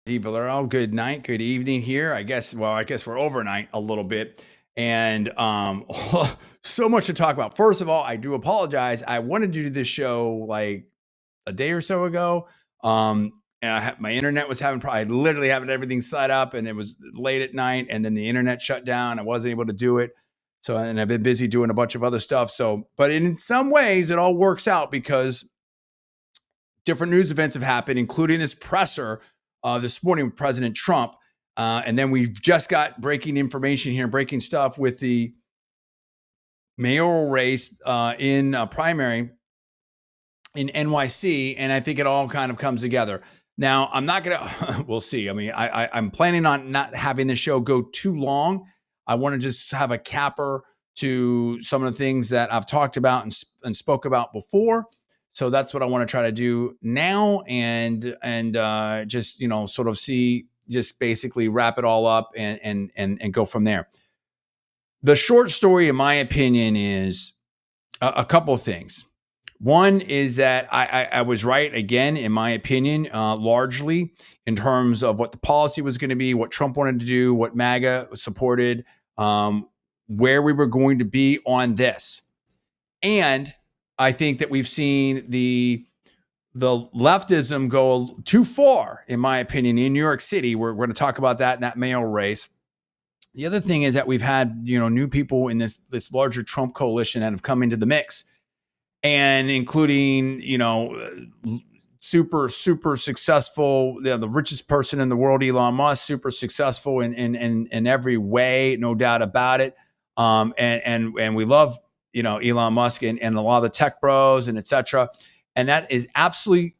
All good night, good evening here. I guess we're overnight a little bit. And so much to talk about. First of all, I do apologize. I wanted to do this show like a day or so ago. And my internet was having I literally having everything set up, and it was late at night, and then the internet shut down. I wasn't able to do it. So, and I've been busy doing a bunch of other stuff. So, but in some ways it all works out because different news events have happened, including this presser this morning with President Trump. And then we've just got breaking information here, breaking stuff with the mayoral race in primary in NYC. And I think it all kind of comes together. Now, I'm not going to, we'll see. I mean, I'm planning on not having the show go too long. I want to just have a capper to some of the things that I've talked about and spoke about before. So that's what I want to try to do now, and just sort of see, just basically wrap it all up and go from there. The short story, in my opinion, is a couple of things. One is that I was right again, in my opinion, largely in terms of what the policy was going to be, what Trump wanted to do, what MAGA supported, where we were going to be on this, and I think that we've seen the leftism go too far, in my opinion, in New York City. We're going to talk about that in that mayoral race. The other thing is that we've had new people in this larger Trump coalition that have come into the mix, and including super successful, the richest person in the world, Elon Musk, super successful in every way, no doubt about it. And we love Elon Musk and a lot of the tech bros and etc. And that is absolutely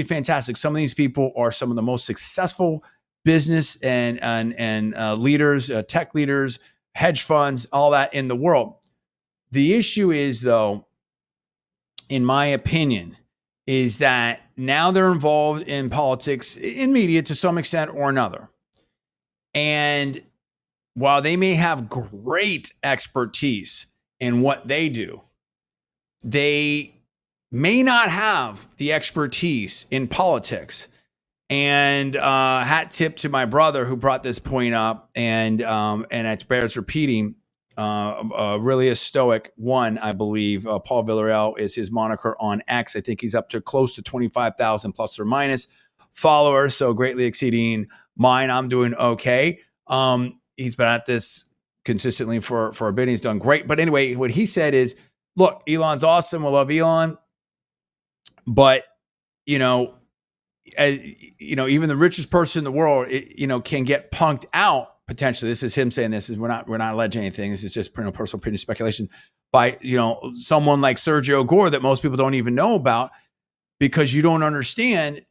fantastic. Some of these people are some of the most successful business and leaders, tech leaders, hedge funds, all that in the world. The issue is, though, in my opinion, is that now they're involved in politics, in media to some extent or another. And while they may have great expertise in what they do, they may not have the expertise in politics. And hat tip to my brother who brought this point up, and it bears repeating. Really a stoic one, I believe. Paul Villarreal is his moniker on X. I think he's up to close to 25,000 plus or minus followers, so greatly exceeding mine. I'm doing okay. He's been at this consistently for a bit. He's done great. But anyway, what he said is, look, Elon's awesome. We love Elon. But, even the richest person in the world, can get punked out potentially. This is him saying this. We're not alleging anything. This is just personal opinion, speculation by, someone like Sergio Gore that most people don't even know about, because you don't understand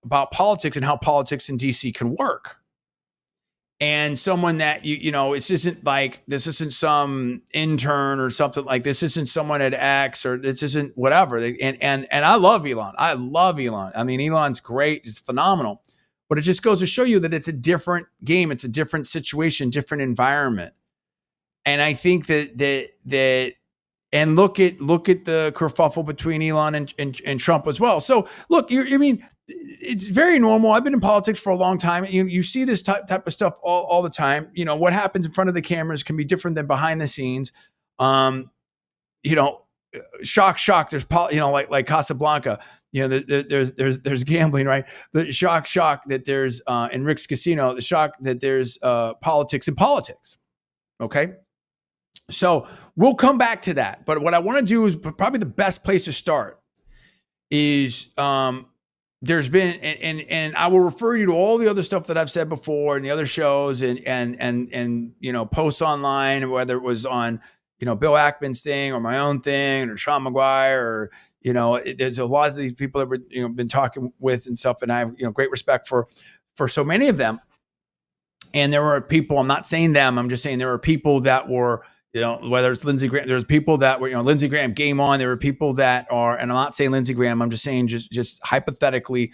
about politics and how politics in DC can work. And someone that this isn't some intern or something like this. Isn't someone at X, or this isn't whatever. And I love Elon. I mean, Elon's great. It's phenomenal. But it just goes to show you that it's a different game. It's a different situation, different environment. And I think that and look at the kerfuffle between Elon and Trump as well. So look, it's very normal. I've been in politics for a long time. You see this type of stuff all the time. What happens in front of the cameras can be different than behind the scenes. Shock. There's like Casablanca. There's gambling, right? The shock that there's in Rick's Casino. The shock that there's politics in politics. Okay. So we'll come back to that. But what I want to do is probably the best place to start is there's been, and I will refer you to all the other stuff that I've said before and the other shows and posts online, whether it was on, Bill Ackman's thing or my own thing or Sean McGuire or, there's a lot of these people that we're, been talking with and stuff. And I have, great respect for so many of them. And there were people, I'm not saying them, I'm just saying there were people that were, whether it's Lindsey Graham, there's people that were, Lindsey Graham, game on. There were people that are, and I'm not saying Lindsey Graham, I'm just saying, just hypothetically,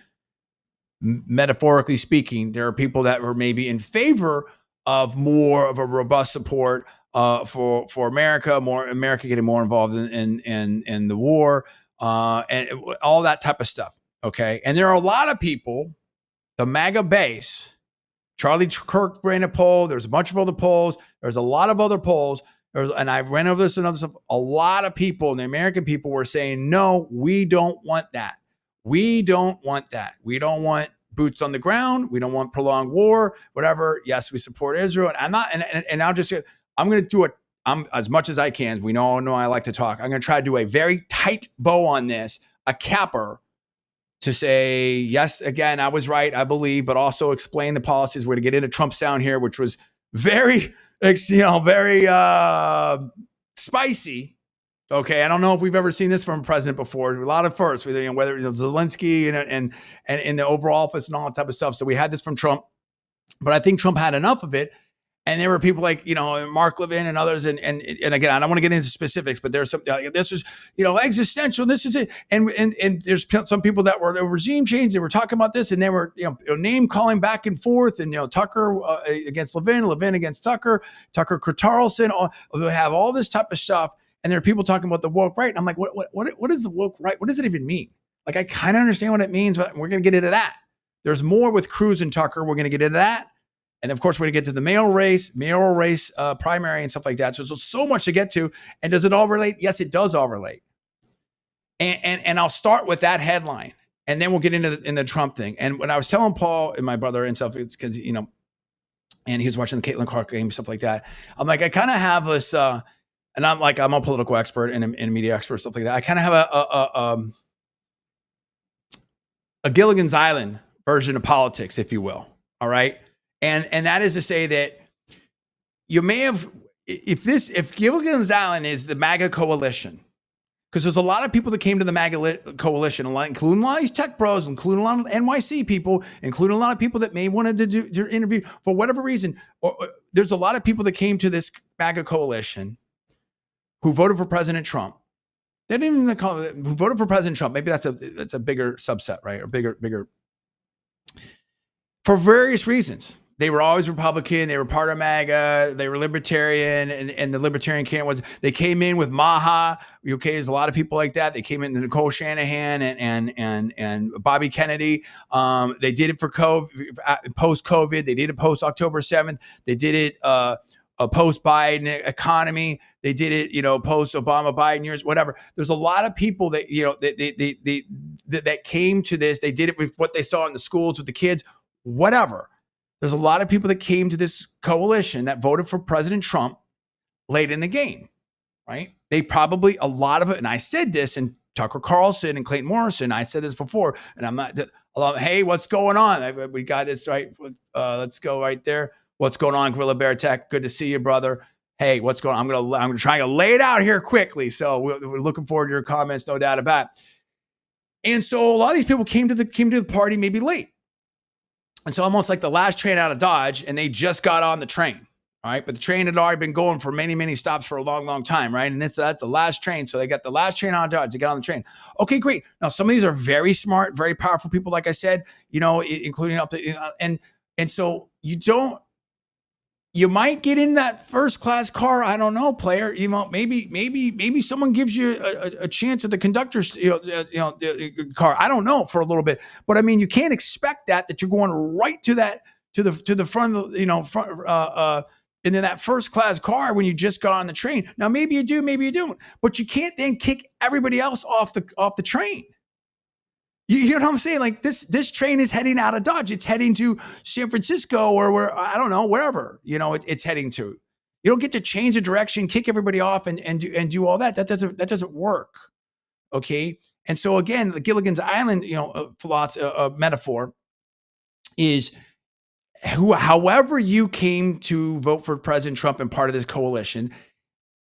metaphorically speaking, there are people that were maybe in favor of more of a robust support for America, America getting more involved in the war, and all that type of stuff. Okay. And there are a lot of people the MAGA base, Charlie Kirk ran a poll. There's a bunch of other polls. There's a lot of other polls. And I ran over this and other stuff. A lot of people, the American people, were saying, no, we don't want that. We don't want that. We don't want boots on the ground. We don't want prolonged war, whatever. Yes, we support Israel. And I'm not, and I'll just say, I'm going to do it as much as I can. We all know I like to talk. I'm going to try to do a very tight bow on this, a capper, to say, yes, again, I was right, I believe, but also explain the policies. We're going to get into Trump sound here, which was very, very spicy. Okay, I don't know if we've ever seen this from a president before. A lot of firsts, whether it's Zelensky and in the Oval Office and all that type of stuff. So we had this from Trump, but I think Trump had enough of it. And there were people like, Mark Levin and others. And again, I don't want to get into specifics, but there's some, this is, existential. This is it. And there's some people that were regime change. They were talking about this and they were, name calling back and forth and, Tucker against Levin against Tucker Carlson, they have all this type of stuff. And there are people talking about the woke right. And I'm like, what is the woke right? What does it even mean? Like, I kind of understand what it means, but we're going to get into that. There's more with Cruz and Tucker. We're going to get into that. And of course, we're going to get to the mayoral race, primary and stuff like that. So there's so much to get to. And does it all relate? Yes, it does all relate. And I'll start with that headline. And then we'll get into the Trump thing. And when I was telling Paul and my brother and stuff, it's because, and he was watching the Caitlin Clark game, stuff like that. I'm like, I kind of have this, and I'm a political expert and a media expert, stuff like that. I kind of have a Gilligan's Island version of politics, if you will. All right. And that is to say that you may have, if Gilligan's Island is the MAGA coalition, because there's a lot of people that came to the MAGA coalition, including a lot of these tech bros, including a lot of NYC people, including a lot of people that may wanted to do their interview for whatever reason. There's a lot of people that came to this MAGA coalition who voted for President Trump. They didn't even call it who voted for President Trump. Maybe that's a bigger subset, right? Or bigger for various reasons. They were always Republican. They were part of MAGA. They were libertarian, and the libertarian candidate was. They came in with Maha. Okay, there's a lot of people like that. They came in Nicole Shanahan and Bobby Kennedy. They did it for post-COVID. They did it post October 7th. They did it post Biden economy. They did it, post Obama Biden years, whatever. There's a lot of people that that came to this. They did it with what they saw in the schools with the kids, whatever. There's a lot of people that came to this coalition that voted for President Trump late in the game, right? They probably, a lot of it, and I said this, and Tucker Carlson and Clayton Morrison, I said this before, and I'm not, hey, what's going on? We got this, right? Let's go right there. What's going on, Gorilla Bear Tech? Good to see you, brother. Hey, what's going on? I'm gonna try to lay it out here quickly. So we're looking forward to your comments, no doubt about it. And so a lot of these people came to the party maybe late. And so almost like the last train out of Dodge, and they just got on the train, all right? But the train had already been going for many, many stops for a long, long time, right? And that's the last train. So they got the last train out of Dodge. They got on the train. Okay, great. Now, some of these are very smart, very powerful people, like I said, including up to, and so you might get in that first class car. I don't know, player. Maybe someone gives you a chance at the conductor's car. I don't know, for a little bit, but I mean, you can't expect that you're going right to the front, into that first class car when you just got on the train. Now, maybe you do, maybe you don't, but you can't then kick everybody else off the train. You know what I'm saying? Like this train is heading out of Dodge. It's heading to San Francisco or where, I don't know, wherever, it's heading to. You don't get to change the direction, kick everybody off and do all that. That doesn't work. Okay. And so again, the Gilligan's Island, metaphor is however you came to vote for President Trump and part of this coalition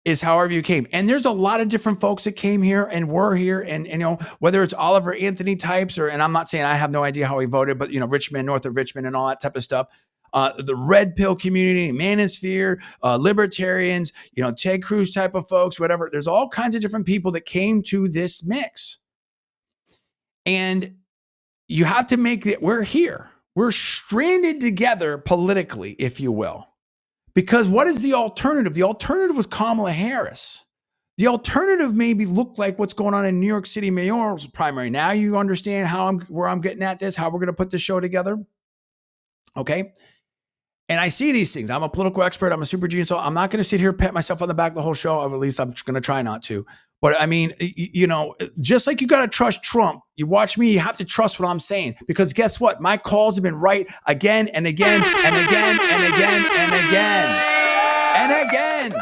is however you came. And there's a lot of different folks that came here and were here. And whether it's Oliver Anthony types and I'm not saying I have no idea how he voted, but, Richmond, north of Richmond and all that type of stuff. The red pill community, manosphere, libertarians, Ted Cruz type of folks, whatever. There's all kinds of different people that came to this mix. And you have to make it, we're here. We're stranded together politically, if you will. Because what is the alternative? The alternative was Kamala Harris. The alternative maybe looked like what's going on in New York City mayoral's primary. Now you understand where I'm getting at this, how we're going to put the show together. Okay. And I see these things. I'm a political expert. I'm a super genius. So I'm not going to sit here and pat myself on the back the whole show. Or at least I'm going to try not to. But I mean, just like you got to trust Trump, you watch me, you have to trust what I'm saying. Because guess what? My calls have been right again and again and again and again and again and again.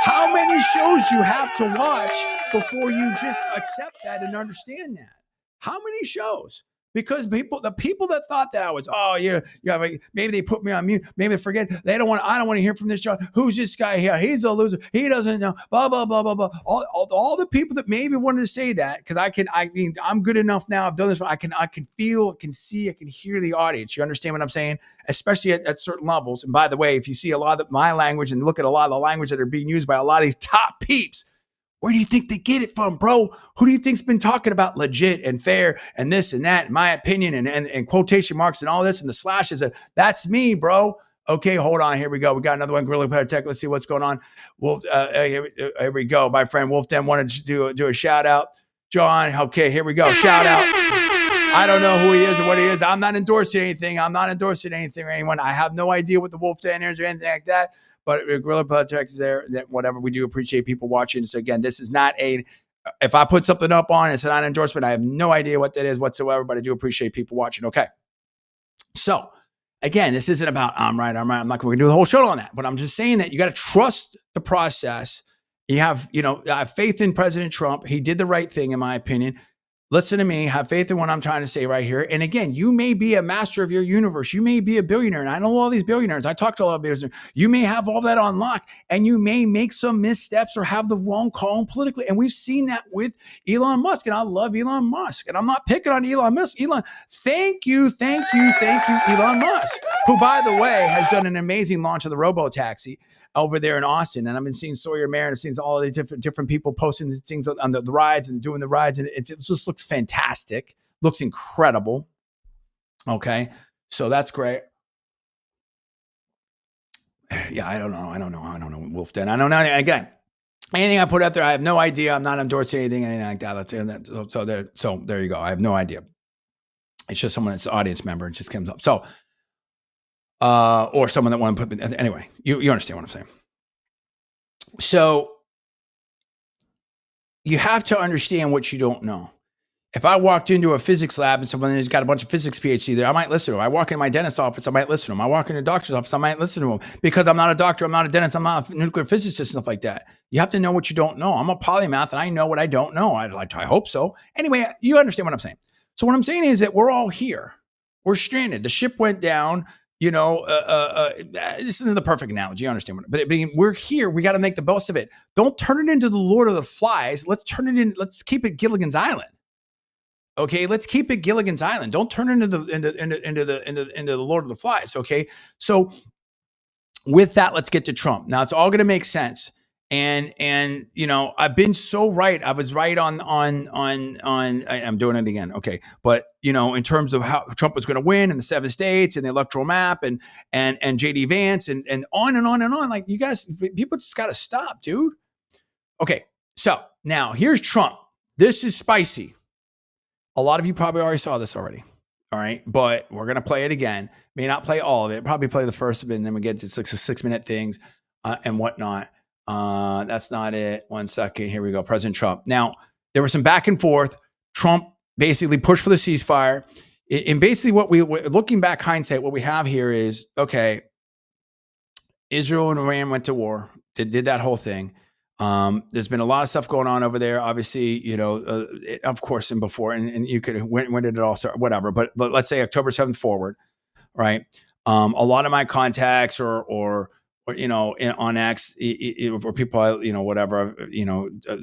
How many shows you have to watch before you just accept that and understand that? How many shows? Because the people that thought that I was, maybe they put me on mute, maybe they forget. I don't want to hear from this John. Who's this guy here? He's a loser. He doesn't know. Blah blah blah blah blah. All the people that maybe wanted to say that, because I'm good enough now. I've done this. I can feel, I can see, I can hear the audience. You understand what I'm saying? Especially at certain levels. And by the way, if you see a lot of my language and look at a lot of the language that are being used by a lot of these top peeps, where do you think they get it from, bro? Who do you think's been talking about legit and fair and this and that, in my opinion, and quotation marks and all this and the slashes? That's me, bro. Okay, hold on. Here we go. We got another one, Gorilla Power Tech. Let's see what's going on. Wolf, here we go. My friend Wolf Den wanted to do a shout out. John, okay, here we go. Shout out. I don't know who he is or what he is. I'm not endorsing anything. I'm not endorsing anything or anyone. I have no idea what the Wolf Den is or anything like that. But Gorilla Project is there. That whatever, we do appreciate people watching. So again, this is not if I put something up on, it's not an endorsement. I have no idea what that is whatsoever, but I do appreciate people watching. Okay. So again, this isn't about I'm right. I'm not going to do the whole show on that, but I'm just saying that you got to trust the process. I have faith in President Trump. He did the right thing, in my opinion. Listen to me, have faith in what I'm trying to say right here. And again, you may be a master of your universe. You may be a billionaire. And I know all these billionaires. I talk to a lot of billionaires. You may have all that on lock and you may make some missteps or have the wrong call politically. And we've seen that with Elon Musk. And I love Elon Musk. And I'm not picking on Elon Musk. Thank you, Elon Musk, who, by the way, has done an amazing launch of the robo-taxi over there in Austin. And I've been seeing Sawyer Mayer and I've seen all the different people posting things on the rides and doing the rides. And it just looks fantastic. Looks incredible. Okay. So that's great. Yeah. I don't know. Wolf Den. I don't know. Again, anything I put out there, I have no idea. I'm not endorsing anything like that. So there you go. I have no idea. It's just someone that's an audience member. It just comes up. So, or someone that want to put, anyway, you understand what I'm saying. So you have to understand what you don't know. If I walked into a physics lab and someone has got a bunch of physics PhD there, I might listen to them. I walk in my dentist's office, I might listen to them. I walk in a doctor's office, I might listen to them, because I'm not a doctor, I'm not a dentist, I'm not a nuclear physicist, stuff like that. You have to know what you don't know. I'm a polymath and I know what I don't know. I hope so. Anyway, you understand what I'm saying. So what I'm saying is that we're all here. We're stranded. The ship went down. This isn't the perfect analogy. You understand what? But we're here. We got to make the most of it. Don't turn it into the Lord of the Flies. Let's keep it Gilligan's Island. Okay, let's keep it Gilligan's Island. Don't turn it into the Lord of the Flies. Okay, so with that, let's get to Trump. Now it's all going to make sense. And I've been so right. I was right on. I'm doing it again. Okay, but in terms of how Trump was going to win in the 7 states and the electoral map and JD Vance and on and on and on. Like, you guys, people just got to stop, dude. Okay, so now here's Trump. This is spicy. A lot of you probably already saw this already. All right, but we're gonna play it again. May not play all of it. Probably play the first of it, and then we get to 6-minute things and whatnot. That's not it. 1 second. Here we go. President Trump. Now, there was some back and forth. Trump basically pushed for the ceasefire. And basically looking back, hindsight, what we have here is, okay, Israel and Iran went to war, did that whole thing. There's been a lot of stuff going on over there, obviously, of course, and before, and you could, when did it all start? Whatever. But let's say October 7th forward, right? A lot of my contacts or on X, or people whatever,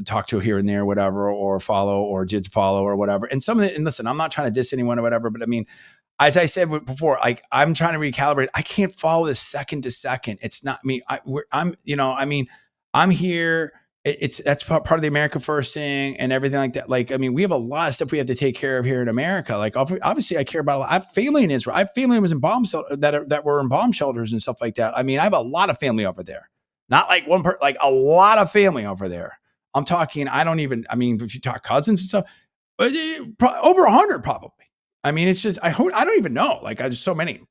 talk to here and there, whatever, or follow or did follow or whatever. And some of it, and listen, I'm not trying to diss anyone or whatever, but I mean, as I said before, like, I'm trying to recalibrate. I can't follow this second to second. It's not me. I'm here. That's part of the America First thing and everything like that. Like, I mean, we have a lot of stuff we have to take care of here in America. Like, obviously, I care about a lot. I have family in Israel. I have family that was in that were in bomb shelters and stuff like that. I mean, I have a lot of family over there. Not like one person, like a lot of family over there. I'm talking. If you talk cousins and stuff, over 100 probably. I mean, it's just I don't even know. Like, there's so many.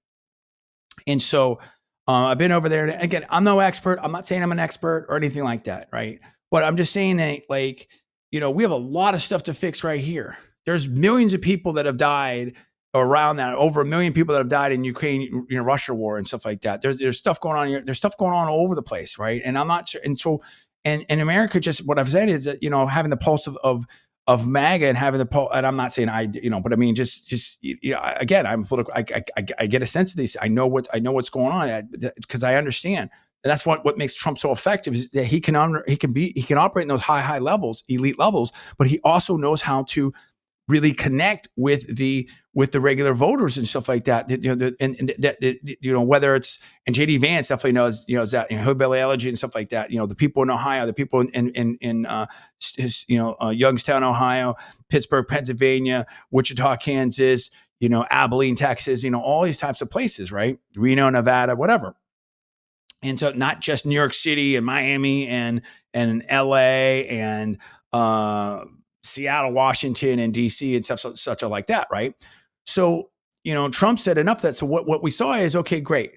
And so I've been over there. Again, I'm no expert. I'm not saying I'm an expert or anything like that, right? But I'm just saying that, like, we have a lot of stuff to fix right here. There's millions of people that have died around that, over 1 million people that have died in Ukraine, Russia war and stuff like that. There's stuff going on here. There's stuff going on all over the place, right? And I'm not sure. And so, and America, just what I've said is that, having the pulse of MAGA and having the pulse, and I'm not saying but I mean, just again, I'm political. I get a sense of this. I know what's going on because I understand. And that's what makes Trump so effective, is that he can operate in those high levels, elite levels, but he also knows how to really connect with the regular voters and stuff like that. Whether it's, and JD Vance definitely knows, that hillbilly elegy and stuff like that. The people in Ohio, the people in Youngstown, Ohio, Pittsburgh, Pennsylvania, Wichita, Kansas, Abilene, Texas, all these types of places, right? Reno, Nevada, whatever. And so not just New York City and Miami and LA and Seattle, Washington, and DC and stuff such like that, right? So, Trump said enough of that. So what we saw is, okay, great.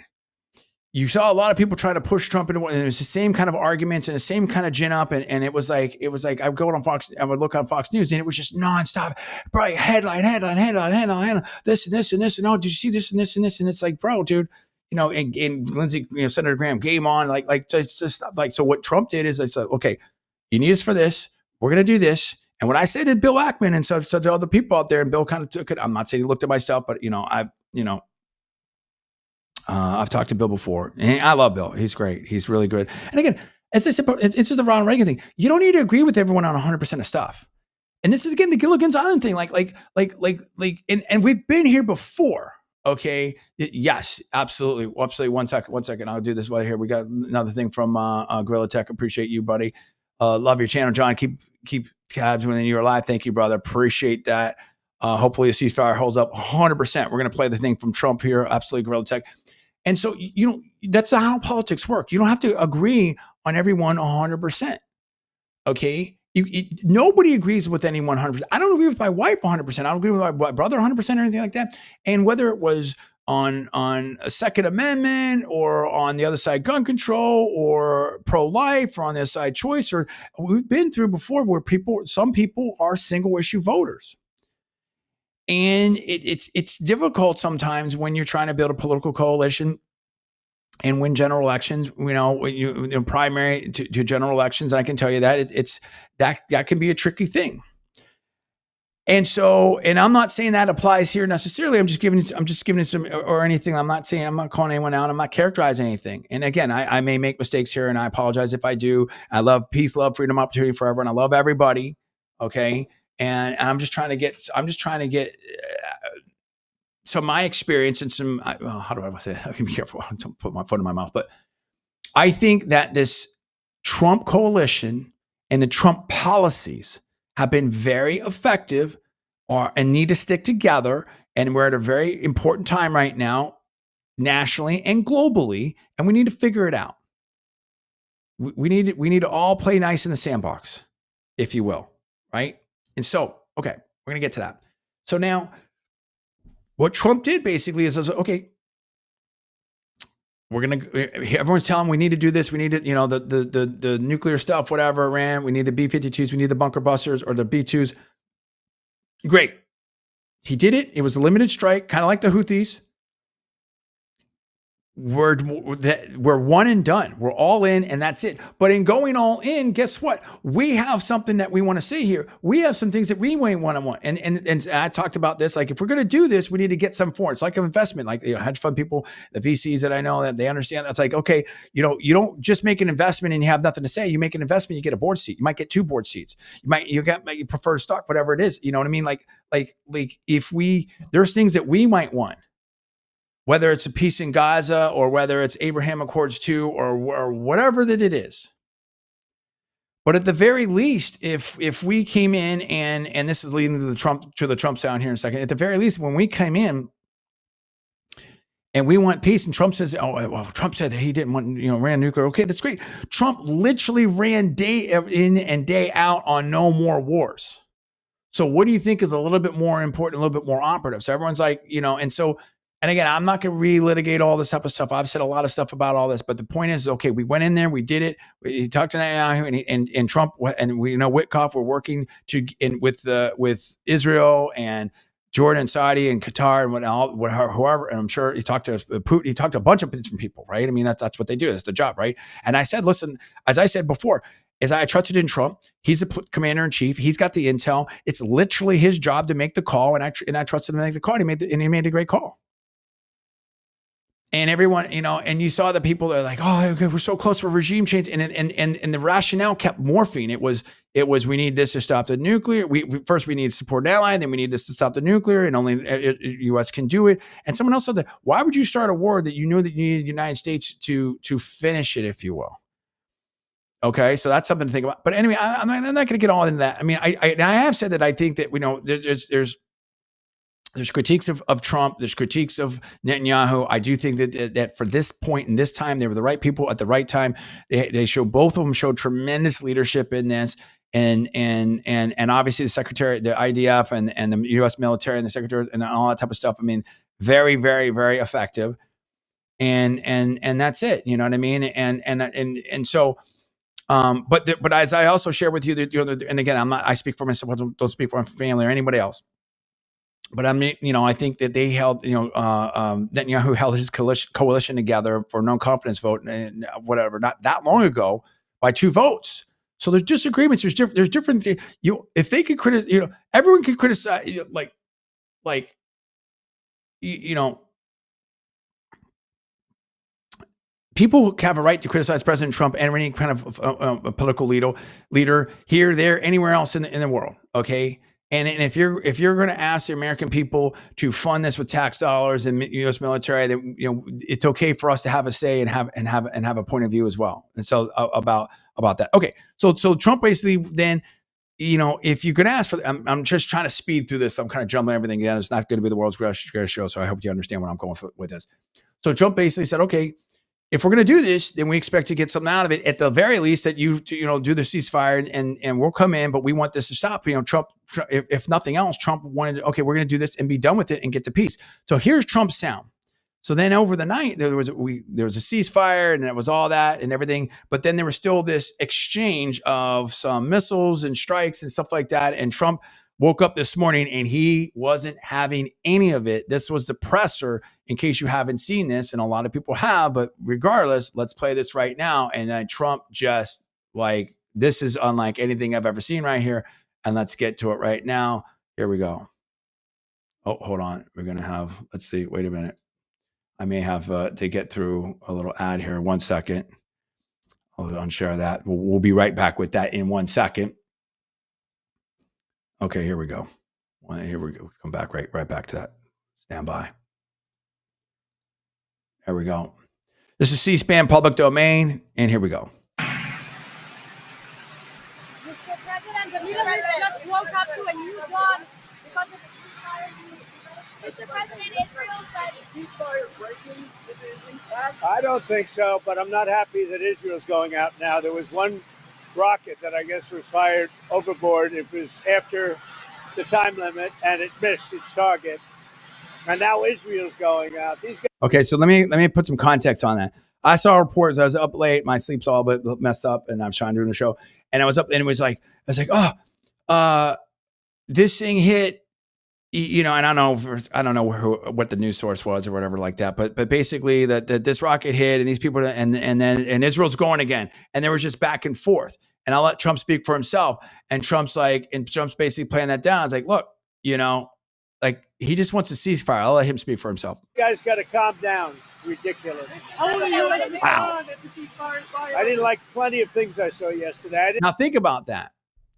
You saw a lot of people trying to push Trump into, and it was the same kind of arguments and the same kind of gin up, and it was like I would go on Fox, I would look on Fox News, and it was just nonstop, bro, headline, this and this and this, and oh, did you see this and this and this, and it's like, bro, dude. And Lindsey, Senator Graham, game on, just like, so what Trump did is, I said, okay, you need us for this. We're going to do this. And what I said to Bill Ackman and such other people out there, and Bill kind of took it. I'm not saying he looked at myself, but I've talked to Bill before, and I love Bill. He's great. He's really good. And again, as I said, it's just the Ronald Reagan thing. You don't need to agree with everyone on 100% of stuff. And this is, again, the Gilligan's Island thing. And we've been here before. Okay. Yes, absolutely. Absolutely. One second. I'll do this right here. We got another thing from Gorilla Tech. Appreciate you, buddy. Love your channel, John. Keep tabs when you're alive. Thank you, brother. Appreciate that. Hopefully a ceasefire holds up 100%. We're going to play the thing from Trump here. Absolutely, Gorilla Tech. And so, that's how politics work. You don't have to agree on everyone 100%. Okay. Nobody agrees with anyone 100%. I don't agree with my wife 100%. I don't agree with my brother 100% or anything like that. And whether it was on a Second Amendment or on the other side gun control or pro-life or on the other side choice, or we've been through before where some people are single issue voters. And it's difficult sometimes when you're trying to build a political coalition and win general elections, primary to general elections. And I can tell you that that can be a tricky thing. And so, and I'm not saying that applies here necessarily. I'm just giving it some, or anything. I'm not calling anyone out. I'm not characterizing anything. And again, I may make mistakes here, and I apologize if I do. I love peace, love, freedom, opportunity forever. And I love everybody. Okay. And I'm just trying to get, so my experience and some, how do I say it? I can be careful. Don't put my foot in my mouth. But I think that this Trump coalition and the Trump policies have been very effective and need to stick together. And we're at a very important time right now, nationally and globally, and we need to figure it out. We need to all play nice in the sandbox, if you will, right? And so, okay, we're going to get to that. So now, what Trump did basically is, okay, everyone's telling we need to do this. We need to, the nuclear stuff, whatever, Iran. We need the B-52s. We need the bunker busters or the B-2s. Great. He did it. It was a limited strike, kind of like the Houthis. We're one and done. We're all in, and that's it. But in going all in, guess what? We have something that we want to see here. We have some things that we might want. And I talked about this. Like, if we're going to do this, we need to get some for it. It's like an investment, like, hedge fund people, the VCs that I know, that they understand. That's like, okay, you don't just make an investment and you have nothing to say. You make an investment, you get a board seat. You might get 2 board seats. You prefer stock, whatever it is. You know what I mean? Like if there's things that we might want, whether it's a peace in Gaza or whether it's Abraham Accords 2 or whatever that it is. But at the very least, if we came in and this is leading to the Trump sound here in a second, at the very least, when we came in and we want peace, and Trump says, Trump said that he didn't want, ran nuclear. Okay, that's great. Trump literally ran day in and day out on no more wars. So what do you think is a little bit more important, a little bit more operative? So everyone's like, and so And again, I'm not going to relitigate all this type of stuff. I've said a lot of stuff about all this, but the point is, okay, we went in there, we did it. We talked to Netanyahu and Trump, and we Witkoff were working with Israel and Jordan, Saudi, and Qatar, and whoever. And I'm sure he talked to Putin. He talked to a bunch of different people, right? I mean, that's what they do. That's the job, right? And I said, listen, as I said before, is I trusted in Trump. He's a commander in chief. He's got the intel. It's literally his job to make the call, and I trusted him to make the call. And he made a great call. And everyone, and you saw the people that are like, oh, okay, we're so close for regime change. And the rationale kept morphing. It was we need this to stop the nuclear. We need to support an ally, then we need this to stop the nuclear, and only U.S. can do it. And someone else said that, why would you start a war that you knew that you needed the United States to finish it, if you will? Okay, so that's something to think about. But anyway, I'm not going to get all into that. I mean, I have said that I think that there's critiques of Trump. There's critiques of Netanyahu. I do think that for this point in this time, they were the right people at the right time. Both of them showed tremendous leadership in this, and obviously the secretary, the IDF, and the U.S. military, and the secretary, and all that type of stuff. I mean, very, very, very effective. And that's it. You know what I mean? And so. But as I also share with you that, and again, I speak for myself, don't speak for my family or anybody else. But I mean, I think that they held, Netanyahu held his coalition together for no confidence vote and whatever, not that long ago, by 2 votes. So there's disagreements. There's different. If they could criticize, everyone could criticize, people have a right to criticize President Trump and any kind of a political leader here, there, anywhere else in the world. Okay. And if you're going to ask the American people to fund this with tax dollars and U.S. military, then it's okay for us to have a say and have a point of view as well. And so about that. Okay, so Trump basically then, if you could ask for, I'm just trying to speed through this. I'm kind of jumbling everything together. It's not going to be the world's greatest show, so I hope you understand where I'm going with this. So Trump basically said, okay, if we're going to do this, then we expect to get something out of it. At the very least, that you do the ceasefire and we'll come in, but we want this to stop. Trump, if nothing else, Trump wanted, okay, we're going to do this and be done with it and get to peace. So here's Trump's sound. So then over the night, there was a ceasefire and it was all that and everything. But then there was still this exchange of some missiles and strikes and stuff like that. And Trump woke up this morning and he wasn't having any of it. This was the presser, in case you haven't seen this, and a lot of people have, but regardless, let's play this right now. And then Trump just this is unlike anything I've ever seen right here. And let's get to it right now. Here we go. Oh, hold on. We're going to have, let's see, wait a minute. I may have to get through a little ad here. 1 second. I'll unshare that. We'll be right back with that in 1 second. Okay, here we go. Here we go. Come back right back to that. Stand by. There we go. This is C-SPAN public domain, and here we go. Mr. President, the Middle East just woke up to a new dawn because of the ceasefire. Mr. President, Israel said ceasefire breaking is intact. I don't think so, but I'm not happy that Israel's going out now. There was one rocket that I guess was fired overboard. It was after the time limit, and it missed its target. And now Israel's going out. Okay, so let me put some context on that. I saw reports. I was up late. My sleep's all but messed up, and I was trying to do the show. And I was up, and it was like, this thing hit, and I don't know what the news source was or whatever like that. But basically, that this rocket hit, and these people, and Israel's going again, and there was just back and forth. And I'll let Trump speak for himself. And Trump's basically playing that down. It's like, look, he just wants a ceasefire. I'll let him speak for himself. You guys got to calm down. Ridiculous. Wow. I didn't like plenty of things I saw yesterday. Now think about that,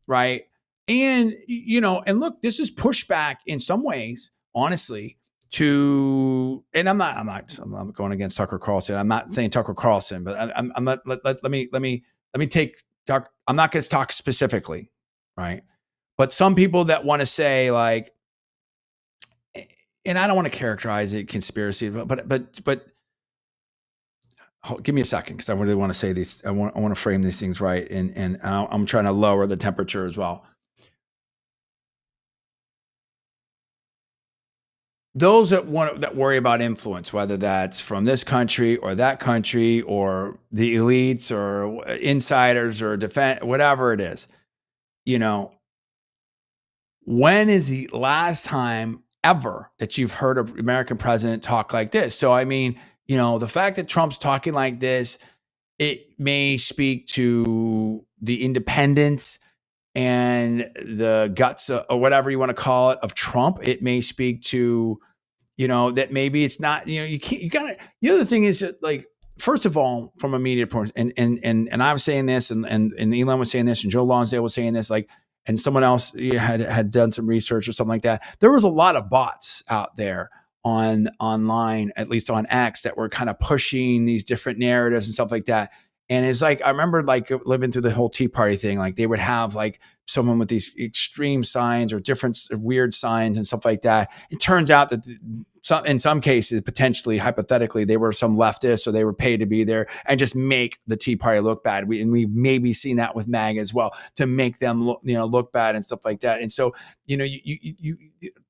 right? And, and look, this is pushback in some ways, honestly, and I'm not going against Tucker Carlson. I'm not saying Tucker Carlson, but I'm not, let me take talk. I'm not going to talk specifically, right? But some people that want to say and I don't want to characterize it conspiracy, but give me a second, because I really want to say these. I want to frame these things right, and I'm trying to lower the temperature as well. those that worry about influence, whether that's from this country or that country or the elites or insiders or defense, whatever it is, you know, when is the last time ever that you've heard an American president talk like this? So, I mean, the fact that Trump's talking like this, it may speak to the independence and the guts or whatever you want to call it of Trump. It may speak to, that maybe it's not, you can't, you gotta, the other thing is that, like, first of all, from a media point, and I was saying this, and Elon was saying this, and Joe Lonsdale was saying this, like, and someone else had done some research or something like that. There was a lot of bots out there online, at least on X, that were kind of pushing these different narratives and stuff like that. And it's like, I remember like living through the whole Tea Party thing. Like they would have like someone with these extreme signs or different weird signs and stuff like that. It turns out that in some cases, potentially, hypothetically, they were some leftists or they were paid to be there and just make the Tea Party look bad. We've maybe seen that with MAGA as well, to make them look bad and stuff like that. And so,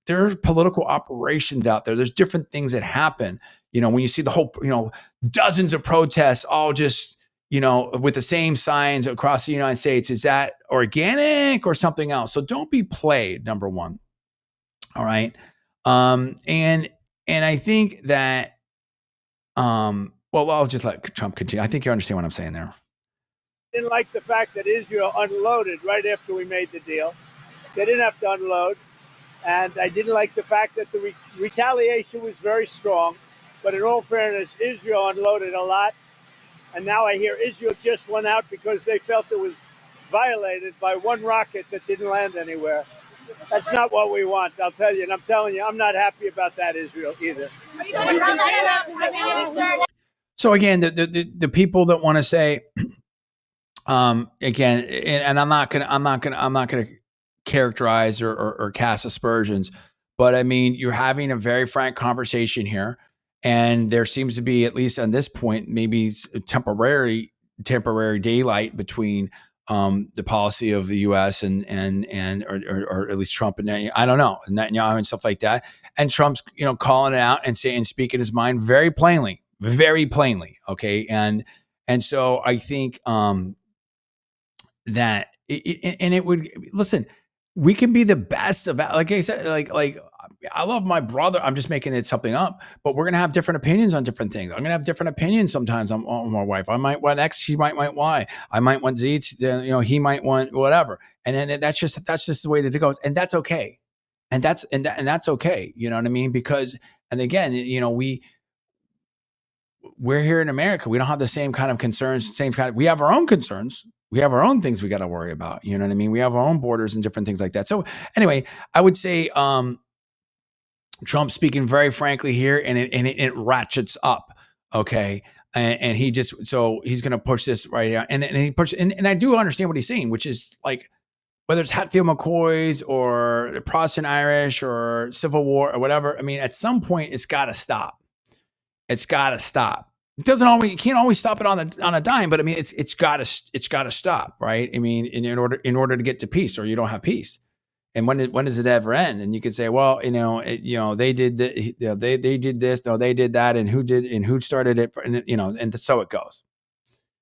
there are political operations out there. There's different things that happen. When you see the whole, dozens of protests all just, with the same signs across the United States, is that organic or something else? So don't be played, number one. All right. And I think that, well, I'll just let Trump continue. I think you understand what I'm saying there. Didn't like the fact that Israel unloaded right after we made the deal. They didn't have to unload. And I didn't like the fact that the retaliation was very strong. But in all fairness, Israel unloaded a lot. And now I hear Israel just went out because they felt it was violated by one rocket that didn't land anywhere. That's not what we want, I'll tell you. And I'm telling you, I'm not happy about that, Israel, either. So again, the people that want to say, again, and I'm not gonna characterize or cast aspersions, but I mean, you're having a very frank conversation here, and there seems to be, at least on this point, maybe temporary daylight between the policy of the U.S. and or at least Trump and I don't know, Netanyahu and stuff like that. And Trump's calling it out and speaking his mind very plainly. Okay, and so I think that it would, listen. We can be the best of, like I said, like I love my brother. I'm just making it something up, but we're going to have different opinions on different things. I'm going to have different opinions sometimes on my wife. I might want X, she might want Y. I might want Z, he might want whatever. And then that's just the way that it goes. And that's okay. And that's okay. You know what I mean? Because, and again, we're here in America. We don't have the same kind of concerns, we have our own concerns. We have our own things we got to worry about. You know what I mean? We have our own borders and different things like that. So anyway, I would say Trump speaking very frankly here, and it ratchets up. Okay. And he just, so he's going to push this right out. And he pushes, and I do understand what he's saying, which is like, whether it's Hatfield McCoy's or Protestant Irish or Civil War or whatever. I mean, at some point it's got to stop. It's got to stop. It doesn't always, you can't always stop it on a dime, but I mean, it's got to stop, right? I mean, in order to get to peace, or you don't have peace. And when does it ever end? And you could say, well, they did they did this, no, they did that, and who started it, and and so it goes.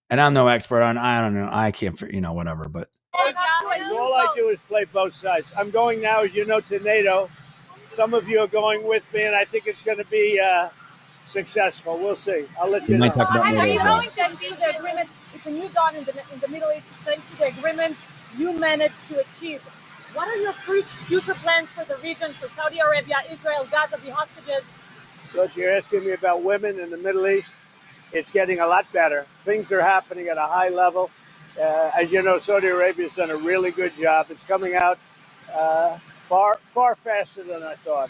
And I'm no expert on, I don't know, I can't, whatever, but all I do is play both sides. I'm going now, as you know, to NATO. Some of you are going with me, and I think it's going to be successful. We'll see. I'll let you know. Are you going to be the agreement? It's a new dawn in the Middle East, thanks to the agreement you managed to achieve. What are your future plans for the region, for Saudi Arabia, Israel, Gaza, the hostages? Look, you're asking me about women in the Middle East. It's getting a lot better. Things are happening at a high level. As you know, Saudi Arabia has done a really good job. It's coming out far faster than I thought.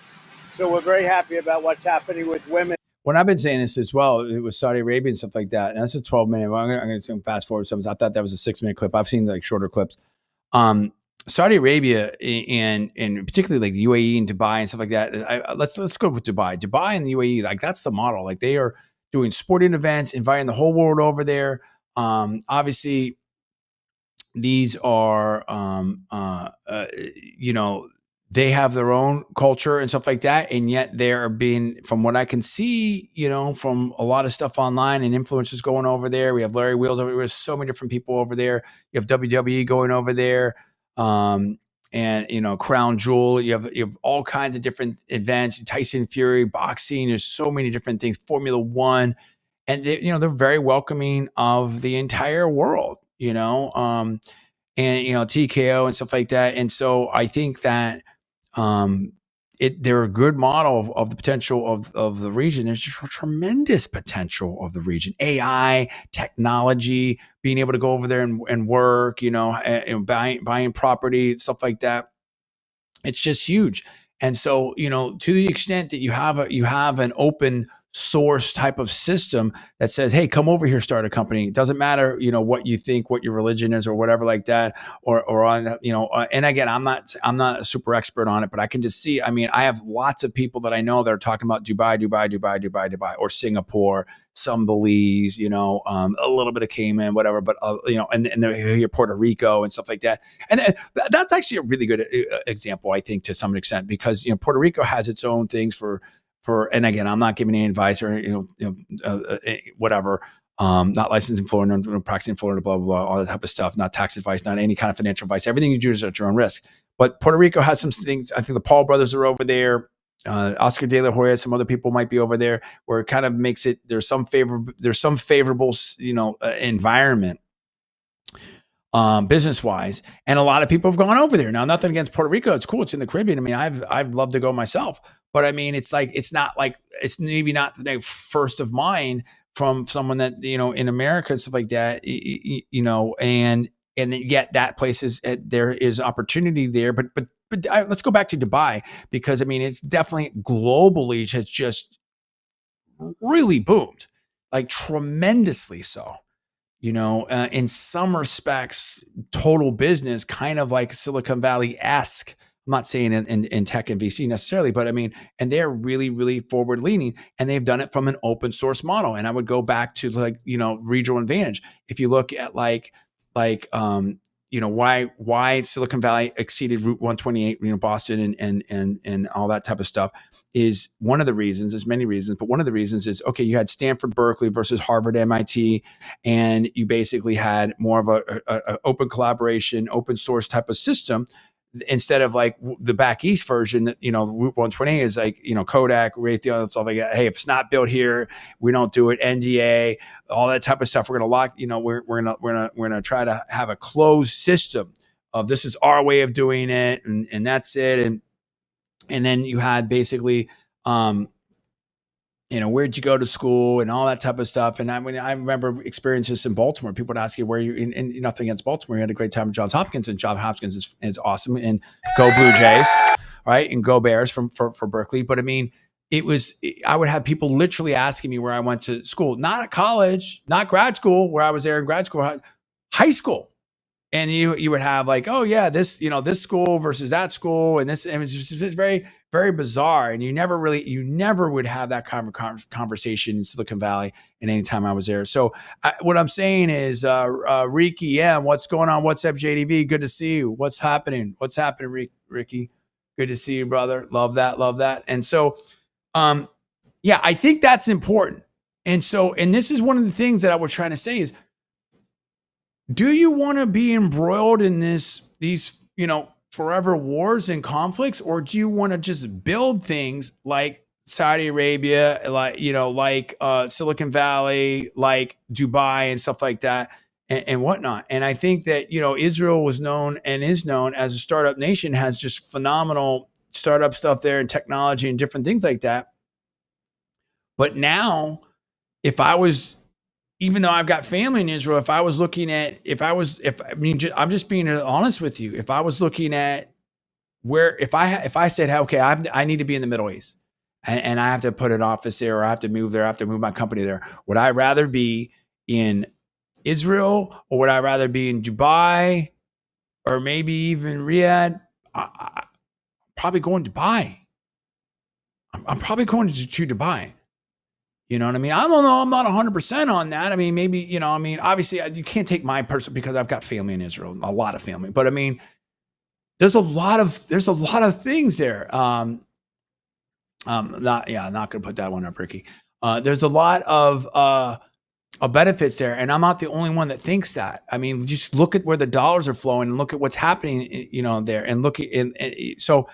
So we're very happy about what's happening with women. When I've been saying this as well, it was Saudi Arabia and stuff like that. And that's a 12-minute. I'm going to fast forward some. I thought that was a 6-minute clip. I've seen like shorter clips. Saudi Arabia and particularly like the UAE and Dubai and stuff like that. Let's go with Dubai. Dubai and the UAE, like that's the model. Like they are doing sporting events, inviting the whole world over there. Obviously, these are they have their own culture and stuff like that. And yet they're being, from what I can see, from a lot of stuff online and influencers going over there. We have Larry Wheels over there. There's so many different people over there. You have WWE going over there. And Crown Jewel, you have all kinds of different events, Tyson Fury, boxing, there's so many different things, Formula One. And they're very welcoming of the entire world, and TKO and stuff like that. And so I think that they're a good model of the potential of the region. There's just a tremendous potential of the region. AI, technology, being able to go over there and work, and buying property, stuff like that. It's just huge. And so, to the extent that you have an open source type of system that says, hey, come over here, start a company. It doesn't matter, what you think, what your religion is or whatever like that, or on, and again, I'm not a super expert on it, but I can just see, I have lots of people that I know that are talking about Dubai, or Singapore, some Belize, a little bit of Cayman, whatever, but, and here Puerto Rico and stuff like that. And that's actually a really good example, I think, to some extent, because, Puerto Rico has its own things and again, I'm not giving any advice or, whatever, not licensed in Florida, no practicing in Florida, blah, blah, blah, all that type of stuff, not tax advice, not any kind of financial advice. Everything you do is at your own risk. But Puerto Rico has some things. I think the Paul brothers are over there. Oscar De La Hoya, some other people might be over there, where it kind of makes it, there's some favorable, environment, business wise. And a lot of people have gone over there. Now, nothing against Puerto Rico. It's cool. It's in the Caribbean. I've loved to go myself, but it's not like, it's maybe not the first of mine from someone that, in America and stuff like that, and yet that place there is opportunity there, but let's go back to Dubai, because it's definitely globally has just really boomed, like tremendously so. In some respects, total business, kind of like Silicon Valley-esque. I'm not saying in tech and VC necessarily, but and they're really, really forward leaning, and they've done it from an open source model. And I would go back to regional advantage. If you look at why Silicon Valley exceeded Route 128, Boston and all that type of stuff, is one of the reasons. There's many reasons, but one of the reasons is, okay, you had Stanford, Berkeley versus Harvard, MIT, and you basically had more of a open collaboration, open source type of system, instead of like the back east version that, Route 128 is like, Kodak, Raytheon, stuff like that. Hey, if it's not built here, we don't do it. NDA, all that type of stuff. We're going to lock, we're going to try to have a closed system of, this is our way of doing it. And that's it. And then you had basically, where'd you go to school and all that type of stuff. And I remember experiences in Baltimore. People would ask you where you, and nothing against Baltimore. You had a great time at Johns Hopkins, and Johns Hopkins is awesome. And go Blue Jays, right? And go Bears for Berkeley. But I would have people literally asking me where I went to school, not at college, not grad school, where I was there in grad school, high school. And you would have like, oh yeah, this school versus that school, and this, and it's just very, very bizarre. And you never would have that kind of conversation in Silicon Valley in any time I was there. So what I'm saying is, Ricky M, what's going on? What's up, JDV? Good to see you. What's happening? Ricky? Good to see you, brother. Love that. And so, yeah, I think that's important. And so, and this is one of the things that I was trying to say is, do you want to be embroiled in these, forever wars and conflicts, or do you want to just build things like Saudi Arabia, like Silicon Valley, like Dubai and stuff like that, and whatnot? And I think that, Israel was known and is known as a startup nation, has just phenomenal startup stuff there and technology and different things like that. But now, even though I've got family in Israel, I'm just being honest with you. If I was looking at if I said, okay, I need to be in the Middle East, and I have to put an office there, or I have to move there, I have to move my company there, would I rather be in Israel, or would I rather be in Dubai, or maybe even Riyadh? Probably going Dubai. I'm probably going to Dubai. You know what I mean? I don't know. I'm not 100% on that. Maybe, obviously you can't take my person, because I've got family in Israel, a lot of family. But there's a lot of things there. Not going to put that one up, Ricky. There's a lot of benefits there, and I'm not the only one that thinks that. I mean, just look at where the dollars are flowing, and look at what's happening, there, and look at so.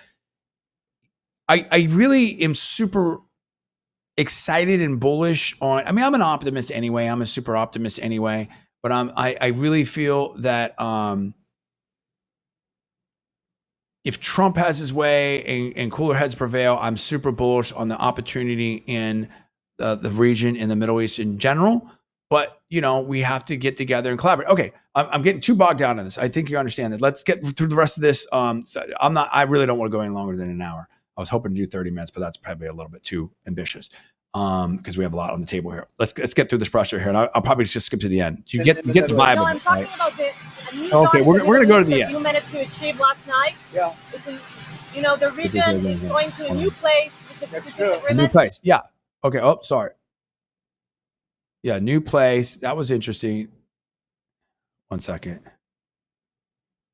I really am super excited and bullish on. I mean, I'm an optimist anyway. I'm a super optimist anyway, but I really feel that if Trump has his way and cooler heads prevail, I'm super bullish on the opportunity in the region, in the Middle East in general. But we have to get together and collaborate. Okay, I'm getting too bogged down in this. I think you understand that. Let's get through the rest of this. So I really don't want to go any longer than an hour. I was hoping to do 30 minutes, but that's probably a little bit too ambitious because we have a lot on the table here. Let's get through this pressure here, and I'll probably just skip to the end. You get the vibe. No, of I'm it, talking right? about this. Okay, we're going to go to the end. You managed to achieve last night. Yeah. The region is going to a new place. That's true. A new place. Yeah. Okay. Oh, sorry. Yeah, new place. That was interesting. 1 second.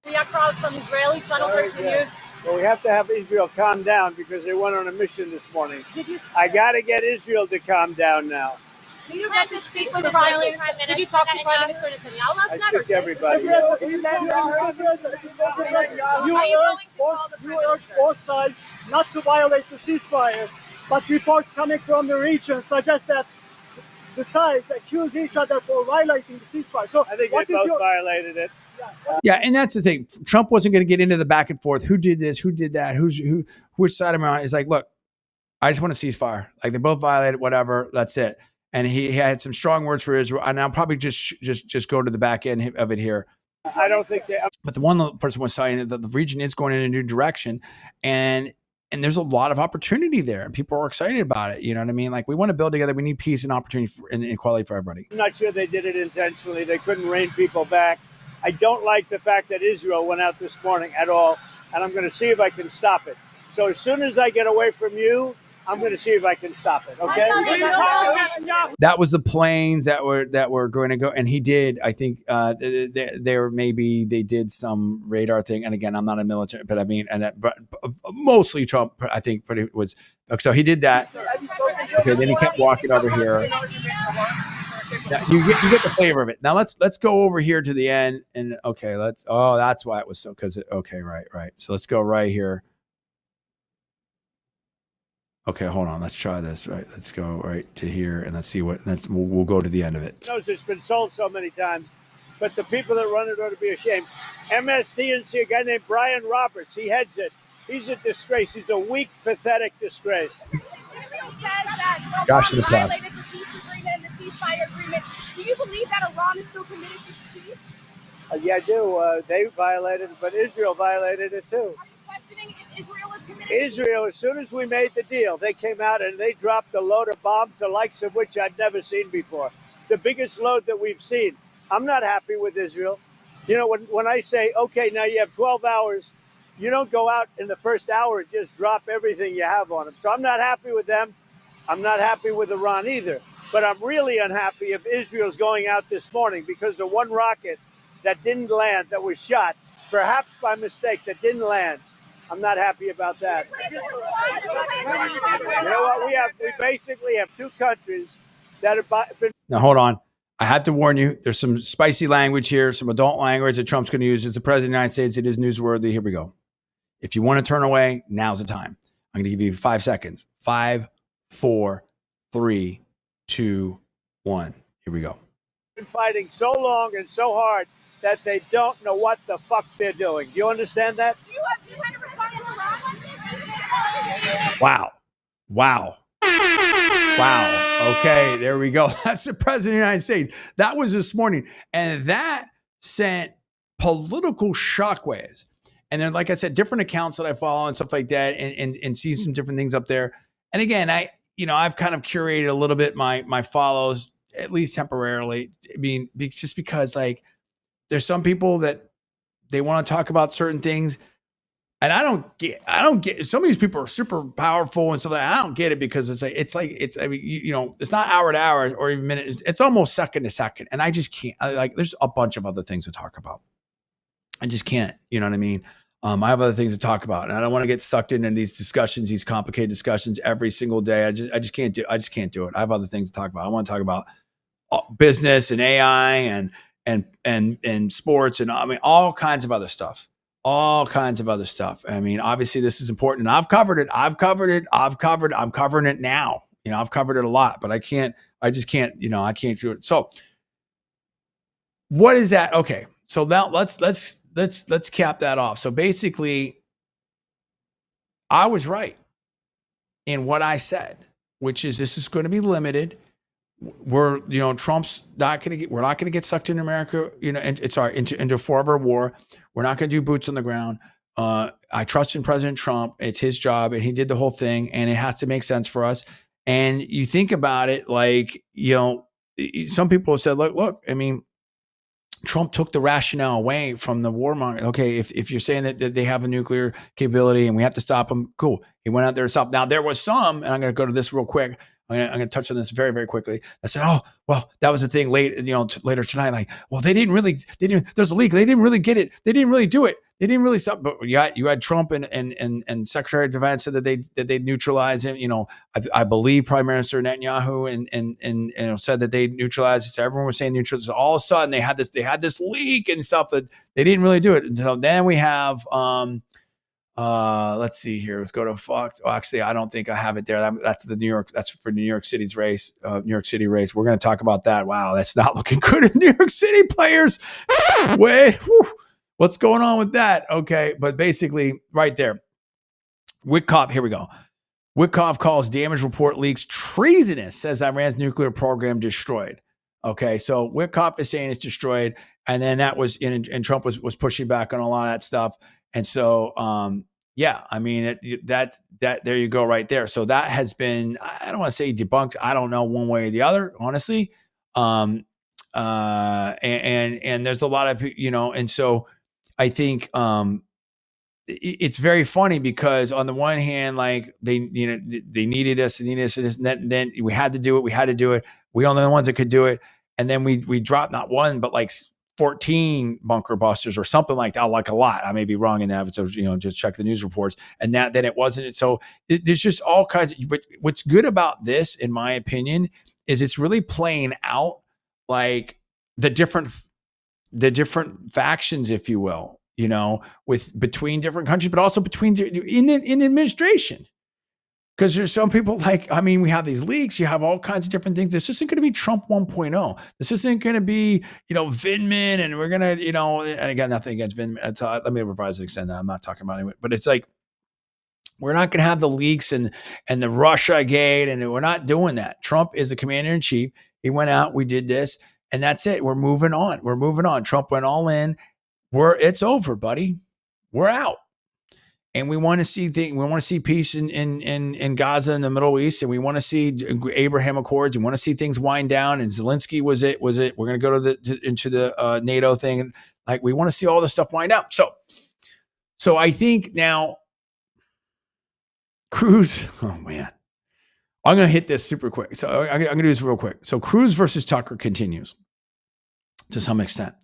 Across from Israeli channel continues. Well, we have to have Israel calm down because they went on a mission this morning. I got to get Israel to calm down now. Did you get to speak with Prime Minister? Did you talk to Prime Minister Netanyahu last I night? think everybody. You urge both sides not to violate the ceasefire, but reports coming from the region suggest that the sides accuse each other for violating the ceasefire. So I think they both violated it. Yeah, and that's the thing. Trump wasn't going to get into the back and forth. Who did this? Who did that? Which side am I on? It's like, look, I just want a ceasefire. Like they both violated, whatever. That's it. And he had some strong words for Israel. And I'll probably just go to the back end of it here. I don't think they. But the one person was saying that the region is going in a new direction, and there's a lot of opportunity there, and people are excited about it. You know what I mean? Like we want to build together. We need peace and opportunity and equality for everybody. I'm not sure they did it intentionally. They couldn't rein people back. I don't like the fact that Israel went out this morning at all, and I'm going to see if I can stop it. So as soon as I get away from you, I'm going to see if I can stop it. Okay. That was the planes that were going to go, and he did. I think they did some radar thing. And again, I'm not a military, but I mean, but mostly Trump. I think, but it was so he did that. Okay, then he kept walking over here. Now, you get the flavor of it. Now let's go over here to the end, and okay, that's why it was so right. So let's go right here. Okay, hold on. Let's try this. Right, let's go right to here, and let's see we'll go to the end of it. It's been sold so many times, but the people that run it ought to be ashamed. MSDNC, a guy named Brian Roberts, he heads it. He's a disgrace. He's a weak, pathetic disgrace. Gosh, the press. The peace agreement and the ceasefire agreement. Do you believe that Iran is still committed to peace? Yeah, I do. They violated it, but Israel violated it too. Are you questioning if Israel is committed? Israel, as soon as we made the deal, they came out and they dropped a load of bombs, the likes of which I'd never seen before. The biggest load that we've seen. I'm not happy with Israel. You know, when I say, okay, now you have 12 hours, you don't go out in the first hour and just drop everything you have on them. So I'm not happy with them. I'm not happy with Iran either. But I'm really unhappy if Israel's going out this morning because of one rocket that didn't land, that was shot, perhaps by mistake, that didn't land. I'm not happy about that. You know what? We basically have two countries that have been. Now, hold on. I had to warn you. There's some spicy language here, some adult language that Trump's going to use. As the president of the United States, it is newsworthy. Here we go. If you want to turn away, now's the time. I'm going to give you 5 seconds. 5, 4, 3, 2, 1. Here we go. Been fighting so long and so hard that they don't know what the fuck they're doing. Do you understand that? Do you have to respond to Iran on this? Wow. Okay, there we go. That's the president of the United States. That was this morning. And that sent political shockwaves. And then, like I said, different accounts that I follow and stuff like that, and see some different things up there. And again, I've kind of curated a little bit my follows, at least temporarily. I mean, just because like there's some people that they want to talk about certain things, and I don't get. Some of these people are super powerful and stuff like that. I don't get it because it's not hour to hour or even minute. It's almost second to second, and I just can't. There's a bunch of other things to talk about. I just can't. You know what I mean? I have other things to talk about, and I don't want to get sucked into these discussions, these complicated discussions every single day. I just can't do it. I have other things to talk about. I want to talk about business and AI and sports, and I mean all kinds of other stuff. I mean, obviously this is important, and I've covered it. I'm covering it now. I've covered it a lot, but I just can't I can't do it. So what is that? Okay. So now let's cap that off. So basically I was right in what I said, which is this is going to be limited. Trump's not going to get, we're not going to get sucked into America, into a forever war. We're not going to do boots on the ground. I trust in President Trump. It's his job, and he did the whole thing, and it has to make sense for us. And you think about it, like, some people have said, look, I mean, Trump took the rationale away from the warmonger. Okay, if you're saying that they have a nuclear capability and we have to stop them, cool. He went out there to stop. Now, there was some, and I'm going to go to this real quick. I'm going to touch on this very, very quickly. I said, oh, well, that was the thing later tonight. Like, well, there's a leak. They didn't really get it. They didn't really do it. They didn't really stop. But you had Trump and Secretary of Defense said that they neutralize him. I believe Prime Minister Netanyahu and said that they neutralized it. So everyone was saying neutralize. All of a sudden they had this leak and stuff that they didn't really do it. And so then we have let's see here. Let's go to Fox. Oh, actually, I don't think I have it there. That's for New York City's race, New York City race. We're going to talk about that. Wow, that's not looking good in New York City players. Wait, what's going on with that? Okay, but basically, right there, Witkoff. Here we go. Witkoff calls damage report leaks treasonous. Says Iran's nuclear program destroyed. Okay, so Witkoff is saying it's destroyed, and then that was and Trump was pushing back on a lot of that stuff. And so, yeah, I mean, that there you go right there. So that has been, I don't want to say debunked. I don't know one way or the other, honestly. And there's a lot of, and so I think, it's very funny because on the one hand, like they needed us, and then we had to do it. We only the ones that could do it. And then we dropped not one, but like 14 bunker busters or something like that, like a lot. I may be wrong in that, but so, just check the news reports. And then it wasn't. So there's just all kinds of, but what's good about this, in my opinion, is it's really playing out like the different factions, if you will, between different countries, but also in administration. Because there's some people we have these leaks, you have all kinds of different things. This isn't going to be Trump 1.0. This isn't going to be, Vindman, and we're going to, and I got nothing against Vindman. Let me revise and extend that. I'm not talking about it, but it's like, we're not going to have the leaks and the Russia gate, and we're not doing that. Trump is the commander in chief. He went out, we did this, and that's it. We're moving on. Trump went all in. It's over, buddy. We're out. And we want to see peace in Gaza and the Middle East, and we want to see Abraham Accords. We want to see things wind down. And Zelensky was it. We're going to go into the NATO thing, and like we want to see all this stuff wind down. So I think now, Cruz. Oh man, I'm going to hit this super quick. So I'm going to do this real quick. So Cruz versus Tucker continues to some extent.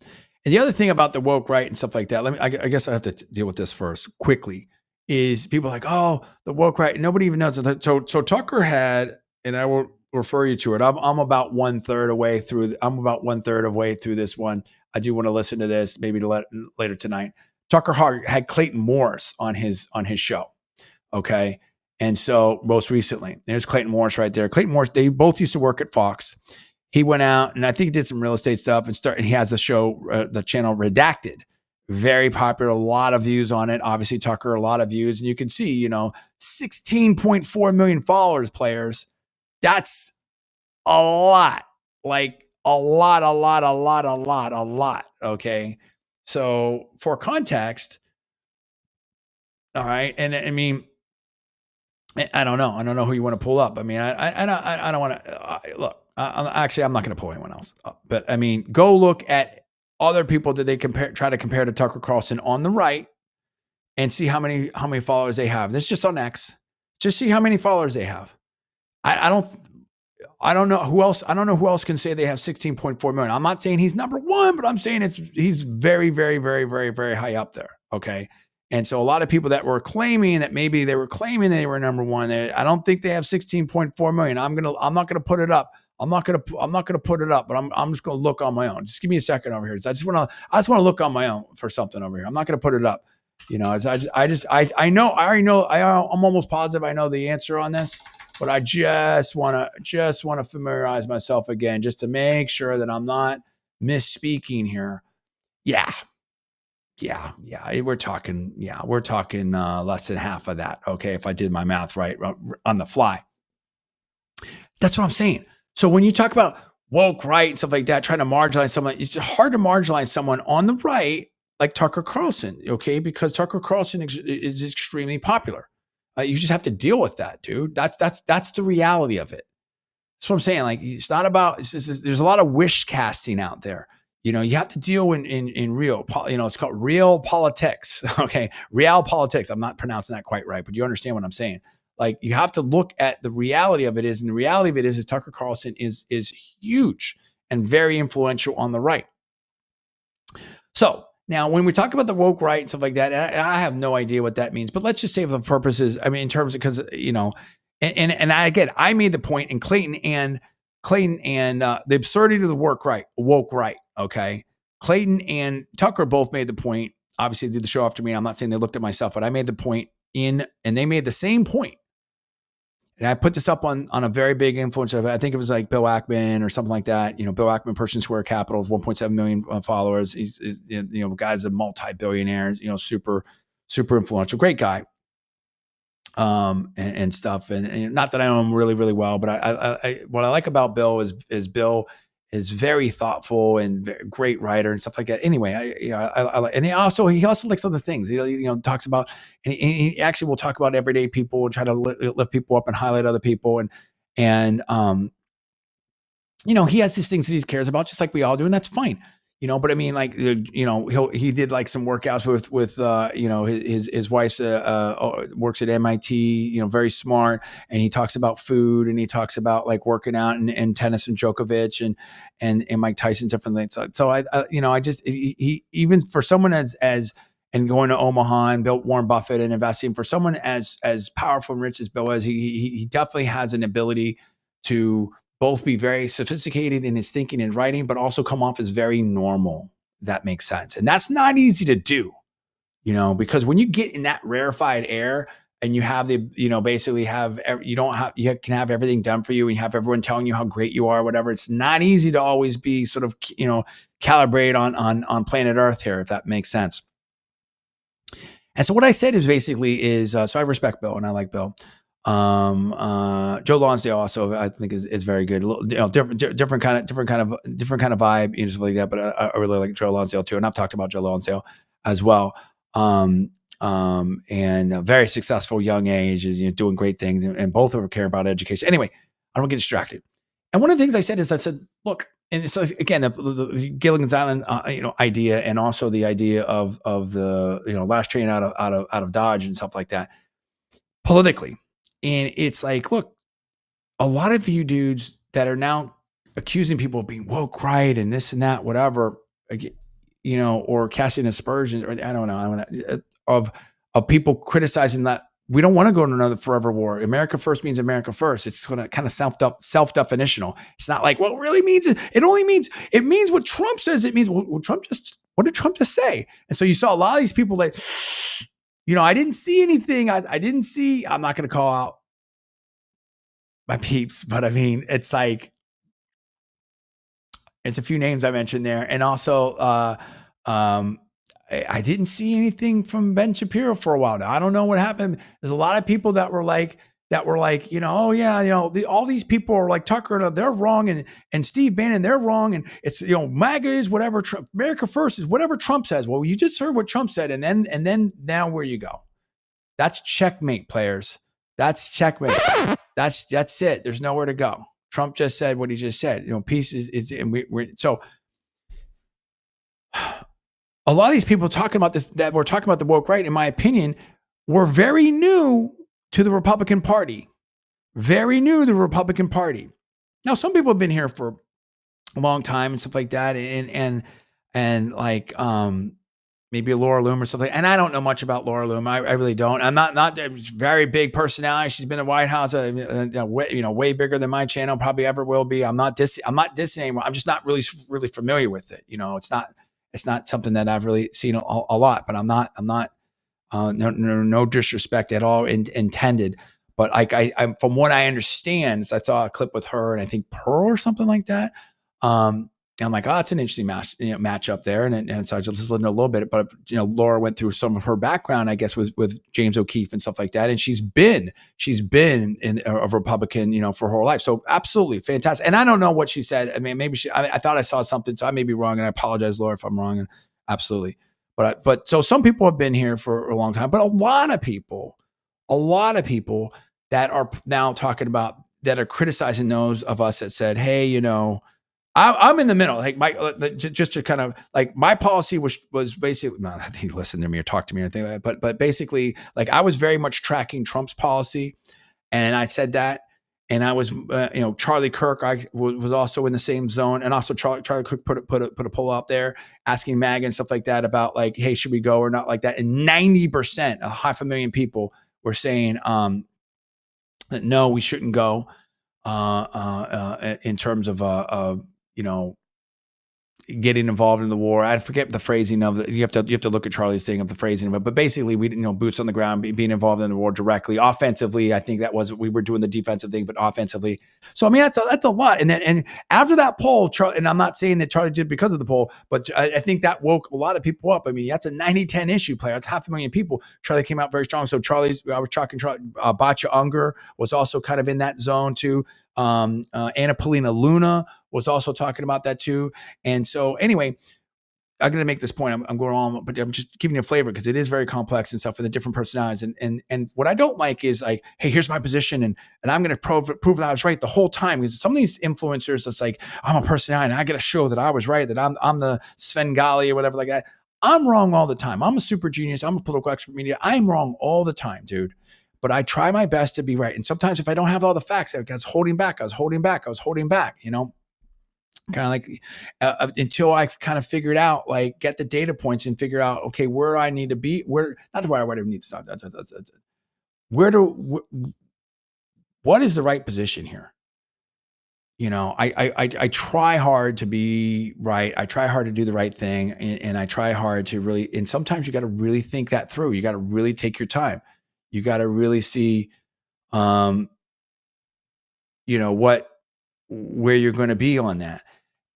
And the other thing about the woke right and stuff like that, I guess I have to deal with this first quickly. Is people like, oh, the woke right? Nobody even knows. So Tucker had, and I will refer you to it. I'm about one third of way through this one. I do want to listen to this maybe later tonight. Tucker had Clayton Morris on his show. Okay. And so most recently, there's Clayton Morris right there. Clayton Morris, they both used to work at Fox. He went out and I think he did some real estate stuff and he has the show, the channel Redacted. Very popular, a lot of views on it. Obviously, Tucker, a lot of views. And you can see, 16.4 million followers, players. That's a lot. Like a lot. Okay. So for context, all right. And I mean, I don't know. I don't know who you want to pull up. I mean, I don't want to look. I'm not going to pull anyone else up. But I mean, go look at other people that they try to compare to Tucker Carlson on the right, and see how many followers they have. This is just on X. Just see how many followers they have. I don't know who else. I don't know who else can say they have 16.4 million. I'm not saying he's number one, but I'm saying he's very, very, very, very, very high up there. Okay. And so a lot of people that were claiming that maybe they were claiming they were number one, I don't think they have 16.4 million. I'm not gonna put it up. I'm not gonna put it up, but I'm just gonna look on my own. Just give me a second over here. I just want to look on my own for something over here. I'm not gonna put it up. You know, I know I'm almost positive I know the answer on this, but I just want to familiarize myself again, just to make sure that I'm not misspeaking here. Yeah. We're talking less than half of that. Okay. If I did my math right on the fly, that's what I'm saying. So when you talk about woke right and stuff like that, trying to marginalize someone, it's just hard to marginalize someone on the right, like Tucker Carlson. Okay. Because Tucker Carlson is extremely popular. You just have to deal with that, dude. That's the reality of it. That's what I'm saying. Like, it's not about, there's a lot of wish casting out there. You know, you have to deal in real, it's called real politics. Okay. Real politics. I'm not pronouncing that quite right, but you understand what I'm saying. Like, you have to look at the reality of it is, and the reality of it is Tucker Carlson is huge and very influential on the right. So now when we talk about the woke right and stuff like that, I have no idea what that means, but let's just say for the purposes, I mean, in terms of, because, you know, and I made the point, and Clayton and the absurdity of the woke right. Okay. Clayton and Tucker both made the point, obviously did the show after me. I'm not saying they looked at myself, but I made the point and they made the same point. And I put this up on a very big influencer. I think it was like Bill Ackman or something like that. You know, Bill Ackman, Pershing Square Capital, 1.7 million followers. He's you know, guy's a multi-billionaire, you know, super influential, great guy. And stuff. And not that I know him really, really well, but I what I like about Bill is Bill is very thoughtful and great writer and stuff like that. Anyway, and he also likes other things. He talks about, and he actually will talk about everyday people and try to lift people up and highlight other people. And he has these things that he cares about, just like we all do, and that's fine. But I mean, like, he did like some workouts with his wife works at MIT, very smart. And he talks about food, and he talks about like working out and tennis and Djokovic and Mike Tyson, different things. So I just, he even for someone as and going to Omaha and built Warren Buffett and investing, for someone as powerful and rich as Bill is, he definitely has an ability to both be very sophisticated in his thinking and writing, but also come off as very normal. That makes sense. And that's not easy to do, because when you get in that rarefied air and you have basically you can have everything done for you and you have everyone telling you how great you are, whatever. It's not easy to always be sort of, calibrate on planet Earth here, if that makes sense. And so what I said is basically so I respect Bill and I like Bill. Joe Lonsdale also I think is very good. Different kind of vibe, stuff like that. But I really like Joe Lonsdale too, and I've talked about Joe Lonsdale as well. And a very successful young age, is doing great things, and both of them care about education. Anyway, I don't get distracted. And one of the things I said, look, and it's like, again, the Gilligan's Island, idea, and also the idea of the last train out of Dodge and stuff like that, politically. And it's like, look, a lot of you dudes that are now accusing people of being woke right and this and that, whatever, or casting aspersions, or I don't know, of people criticizing that we don't want to go to another forever war. America first means America first. It's kind of self-definitional. It's not like, well, it really means it means what Trump says. It means what did Trump just say? And so you saw a lot of these people that, I didn't see anything. I'm not going to call out my peeps, but I mean, it's like, it's a few names I mentioned there. And also, I didn't see anything from Ben Shapiro for a while now. I don't know what happened. There's a lot of people that were like, oh yeah, all these people are like Tucker, they're wrong, and Steve Bannon, they're wrong, and it's MAGA is whatever, America first is whatever Trump says. Well, you just heard what Trump said, and then now where you go? That's checkmate, players. That's checkmate. That's it. There's nowhere to go. Trump just said what he just said. Peace is and we're so. A lot of these people talking about this, that we're talking about the woke right, in my opinion, were very new to the Republican Party. Very new to the Republican Party. Now, some people have been here for a long time and stuff like that. And like, maybe Laura Loom or something. And I don't know much about Laura Loom. I really don't. I'm not a very big personality. She's been in the White House, way bigger than my channel probably ever will be. I'm not dissing anyone. I'm just not really familiar with it. It's not something that I've really seen a lot. But I'm not no disrespect at all intended. But I from what I understand, I saw a clip with her and I think Pearl or something like that. And I'm like, oh, it's an interesting matchup there. And so I just listened a little bit, but Laura went through some of her background, I guess, with James O'Keefe and stuff like that. And she's been a Republican, for her whole life. So absolutely fantastic. And I don't know what she said. I mean, maybe I thought I saw something, so I may be wrong. And I apologize, Laura, if I'm wrong. And absolutely. But so some people have been here for a long time, but a lot of people that are now talking about, that are criticizing those of us that said, hey, I'm in the middle. Like just to kind of like my policy was basically not that he listened to me or talked to me or anything like that, but basically like I was very much tracking Trump's policy, and I said that, and I was Charlie Kirk I was also in the same zone, and also Charlie Kirk put a poll out there asking MAGA and stuff like that about like, hey, should we go or not like that, and 90%, 500,000 people were saying that no, we shouldn't go in terms of getting involved in the war. I forget the phrasing of it. You have to look at Charlie's thing of the phrasing of it. But basically, we boots on the ground, being involved in the war directly. Offensively, I think we were doing the defensive thing, but offensively. So I mean, that's a lot. And after that poll, Charlie, and I'm not saying that Charlie did because of the poll, but I think that woke a lot of people up. I mean, that's a 90-10 issue player. That's 500,000 people. Charlie came out very strong. So I was talking. Batya Unger was also kind of in that zone too. Anna Paulina Luna was also talking about that too. And so anyway, I'm going to make this point. I'm going on, but I'm just giving you a flavor because it is very complex and stuff for the different personalities. And what I don't like is like, hey, here's my position. And I'm going to prove that I was right the whole time. Because some of these influencers, it's like, I'm a personality and I got to show that I was right, that I'm the Svengali or whatever like that. I'm wrong all the time. I'm a super genius. I'm a political expert media. I'm wrong all the time, dude. But I try my best to be right. And sometimes if I don't have all the facts, I was holding back, kind of like until I kind of figured out, like, get the data points and figure out, okay, where I need to be, not where I need to stop. What is the right position here? I try hard to be right. I try hard to do the right thing. And I try hard to really, and sometimes you got to really think that through. You got to really take your time. You got to really see, where you're going to be on that.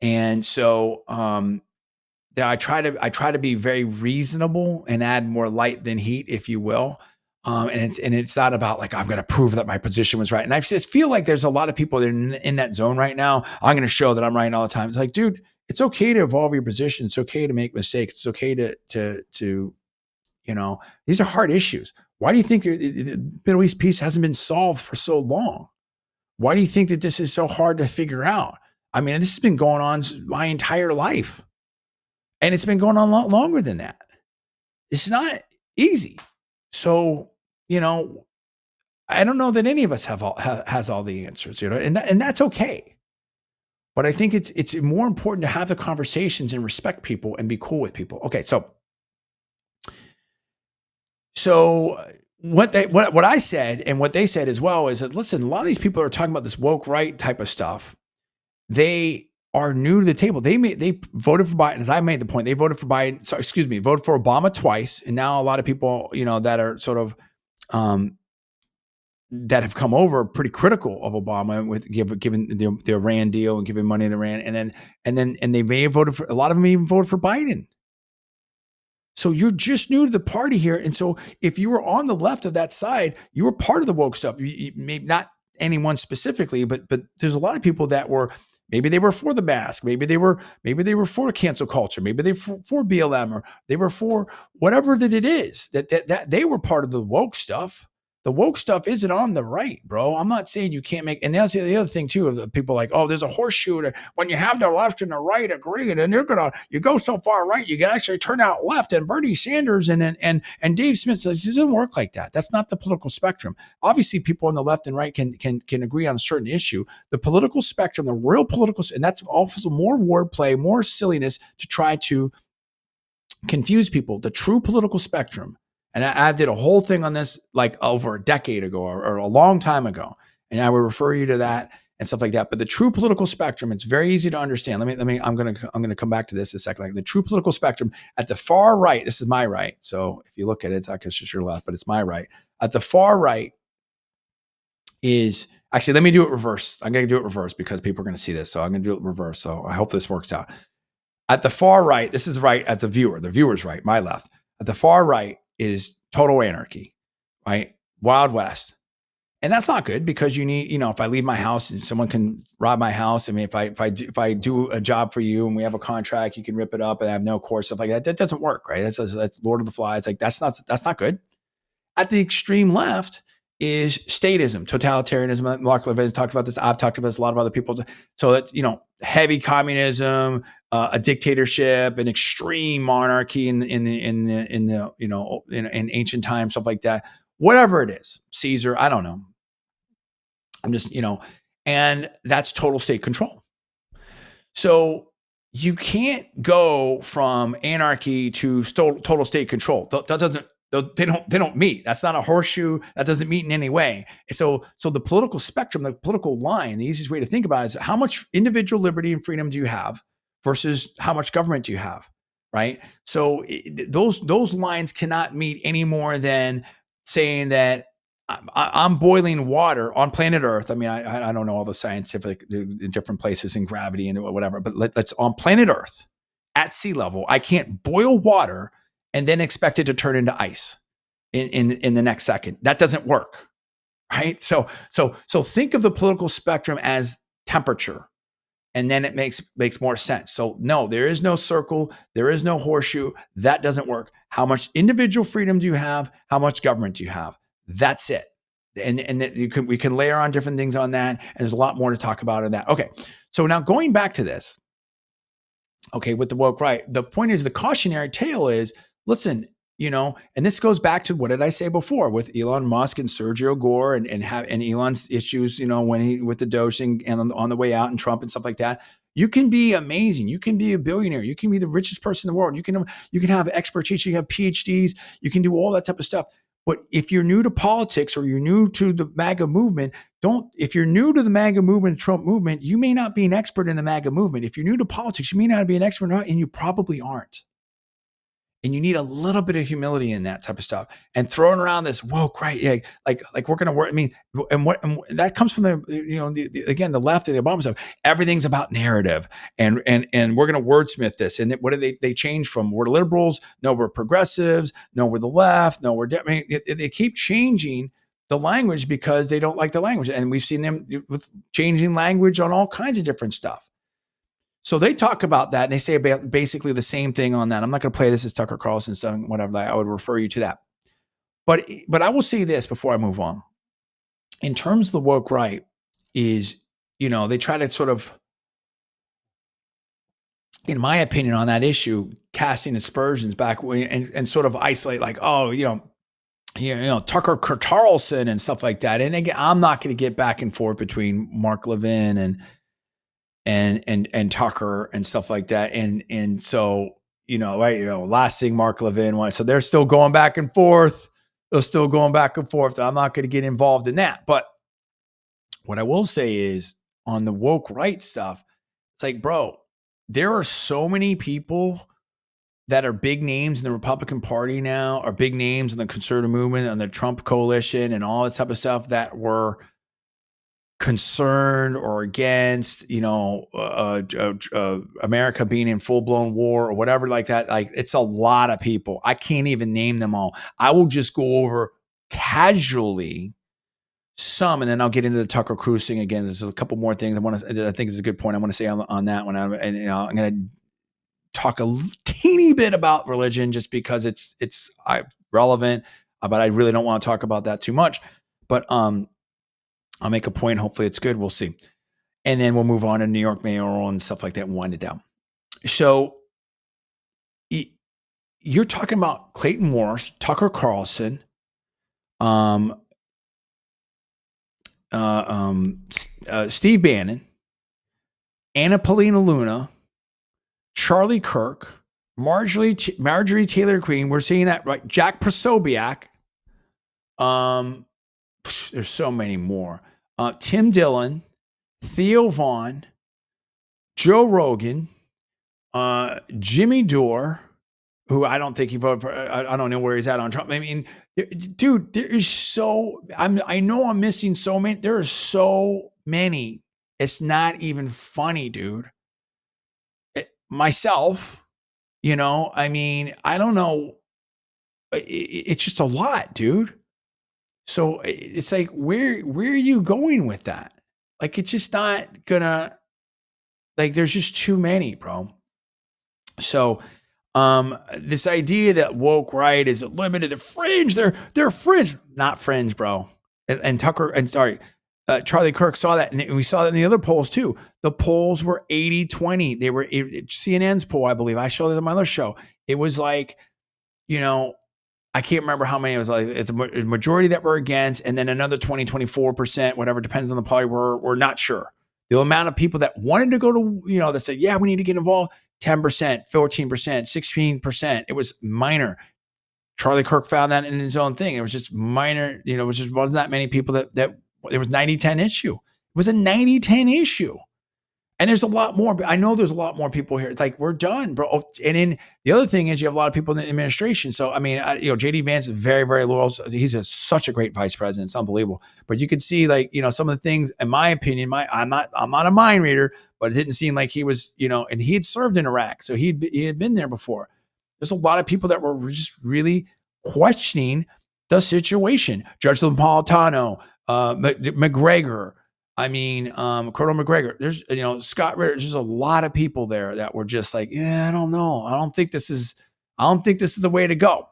And so, I try to be very reasonable and add more light than heat, if you will. And it's not about like, I'm going to prove that my position was right. And I just feel like there's a lot of people that are in that zone right now. I'm going to show that I'm right all the time. It's like, dude, it's okay to evolve your position. It's okay to make mistakes. It's okay to these are hard issues. Why do you think the Middle East peace hasn't been solved for so long? Why do you think that this is so hard to figure out? I mean, this has been going on my entire life, and it's been going on a lot longer than that. It's not easy. So, I don't know that any of us has all the answers, and that's okay. But I think it's more important to have the conversations and respect people and be cool with people. Okay, so what I said and what they said as well is that, listen, a lot of these people are talking about this woke right type of stuff. They are new to the table. They voted for Biden. As I made the point, they voted for Biden. So, voted for Obama twice. And now a lot of people, that are sort of, that have come over pretty critical of Obama with giving the Iran deal and giving money to Iran. And they may have voted for, a lot of them even voted for Biden. So you're just new to the party here. And so if you were on the left of that side, you were part of the woke stuff. You maybe not anyone specifically, but there's a lot of people that were, maybe they were for the mask. Maybe they were for cancel culture. Maybe they were for BLM, or they were for whatever that it is, that they were part of the woke stuff. The woke stuff isn't on the right, bro. I'm not saying you can't make, and that's the other thing too, of the people like, oh, there's a horseshoe when you have the left and the right agreeing, and you go so far right, you can actually turn out left. And Bernie Sanders and Dave Smith says, it doesn't work like that. That's not the political spectrum. Obviously, people on the left and right can agree on a certain issue. The political spectrum, the real political, and that's also more wordplay, more silliness to try to confuse people. The true political spectrum, and I did a whole thing on this like over a decade ago or a long time ago, and I would refer you to that and stuff like that. But the true political spectrum, it's very easy to understand. I'm gonna come back to this in a second. Like the true political spectrum at the far right, this is my right. So if you look at it, it's not just your left, but it's my right. At the far right is actually, let me do it reverse. I'm gonna do it reverse because people are gonna see this. So I'm gonna do it reverse. So I hope this works out. At the far right, this is right as the viewer's right, my left. At the far right is total anarchy, right? Wild West. And that's not good because you need, if I leave my house and someone can rob my house. I mean, if I do a job for you and we have a contract, you can rip it up and I have no course, stuff like that. That doesn't work, right? That's Lord of the Flies. Like that's not good. At the extreme left is statism, totalitarianism. Mark Levin talked about this. I've talked about this. A lot of other people. So that's, heavy communism, a dictatorship, an extreme monarchy in ancient times, stuff like that. Whatever it is, Caesar, I don't know. I'm just, and that's total state control. So you can't go from anarchy to total state control. They don't meet. That's not a horseshoe. That doesn't meet in any way. So the political spectrum, the political line, the easiest way to think about it is how much individual liberty and freedom do you have versus how much government do you have, right? So those lines cannot meet any more than saying that I'm boiling water on planet Earth. I mean, I don't know all the scientific different places and gravity and whatever, but let's on planet Earth at sea level, I can't boil water and then expect it to turn into ice in the next second. That doesn't work, right? So think of the political spectrum as temperature, and then it makes more sense. So no, there is no circle, there is no horseshoe. That doesn't work. How much individual freedom do you have? How much government do you have? That's it. And we can layer on different things on that. And there's a lot more to talk about in that. Okay. So now going back to this, okay, with the woke right, the point is the cautionary tale is, listen, and this goes back to what did I say before with Elon Musk and Sergio Gore and Elon's issues, when he with the dosing and on the way out and Trump and stuff like that. You can be amazing. You can be a billionaire. You can be the richest person in the world. You can have expertise. You can have PhDs. You can do all that type of stuff. But if you're new to politics or you're new to the MAGA movement, if you're new to the MAGA movement, Trump movement, you may not be an expert in the MAGA movement. If you're new to politics, you may not be an expert in it, and you probably aren't. And you need a little bit of humility in that type of stuff. And throwing around this woke, right? Yeah, like we're gonna work. I mean, and that comes from the left of the Obama stuff. Everything's about narrative, and we're gonna wordsmith this. And what do they change from? We're liberals. No, we're progressives. No, we're the left. No, we're. They keep changing the language because they don't like the language, and we've seen them with changing language on all kinds of different stuff. So they talk about that and they say basically the same thing on that. I'm not going to play this as Tucker Carlson stuff, whatever. I would refer you to that. But I will say this before I move on. In terms of the woke right is, they try to sort of, in my opinion, on that issue, casting aspersions back and sort of isolate like, Tucker Carlson and stuff like that. And again, I'm not going to get back and forth between Mark Levin and Tucker and stuff like that. And so, last thing Mark Levin wants. So they're still going back and forth. They're still going back and forth. I'm not going to get involved in that. But what I will say is on the woke right stuff, it's like, bro, there are so many people that are big names in the Republican Party now, are big names in the conservative movement and the Trump coalition and all that type of stuff that were concerned or against, America being in full-blown war or whatever like that. Like, it's a lot of people. I can't even name them all. I will just go over casually some, and then I'll get into the Tucker Cruz thing again. There's a couple more things I think is a good point I want to say on that one. I'm going to talk a teeny bit about religion just because it's relevant, but I really don't want to talk about that too much. But I'll make a point. Hopefully it's good. We'll see. And then we'll move on to New York Mayoral and stuff like that and wind it down. So you're talking about Clayton Morris, Tucker Carlson, Steve Bannon, Anna Paulina Luna, Charlie Kirk, Marjorie Taylor Greene. We're seeing that, right? Jack Posobiec. There's so many more. Tim Dillon, Theo Vaughn, Joe Rogan, Jimmy Dore, who I don't think he voted for. I don't know where he's at on Trump. I mean, dude, there is so. I know I'm missing so many. There are so many. It's not even funny, dude. Myself, I mean, I don't know. It's just a lot, dude. So it's like, where are you going with that? Like, it's just not gonna, like, there's just too many, bro. So, this idea that woke right is limited to fringe, they're fringe, not fringe, bro. And Charlie Kirk saw that, and we saw that in the other polls too. The polls were 80-20. They were CNN's poll, I believe. I showed it on my other show. It was like, I can't remember how many. It was like, it's a majority that were against, and then another 20-24%, whatever, depends on the party. We're not sure. The amount of people that wanted to go to, that said, yeah, we need to get involved, 10%, 14%, 16%. It was minor. Charlie Kirk found that in his own thing. It was just minor, it was just wasn't that many people that it was 90-10 issue. It was a 90-10 issue. And there's a lot more. I know there's a lot more people here. It's like, we're done, bro. And then the other thing is, you have a lot of people in the administration. So, I mean, JD Vance is very, very loyal. He's such a great vice president. It's unbelievable. But you could see, like, some of the things, in my opinion, I'm not a mind reader, but it didn't seem like he was, and he had served in Iraq. So he had been there before. There's a lot of people that were just really questioning the situation. Judge Napolitano, McGregor, Colonel McGregor, there's, Scott Ritter, there's just a lot of people there that were just like, yeah, I don't know. I don't think this is the way to go.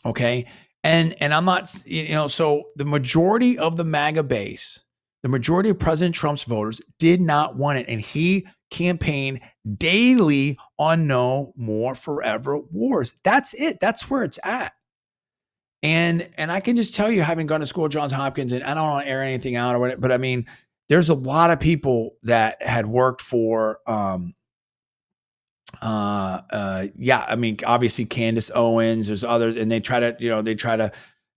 Okay. And I'm not, so the majority of the MAGA base, the majority of President Trump's voters did not want it. And he campaigned daily on no more forever wars. That's it. That's where it's at. And I can just tell you, having gone to school at Johns Hopkins, and I don't want to air anything out or whatever, but I mean, there's a lot of people that had worked for, obviously Candace Owens, there's others, and they try to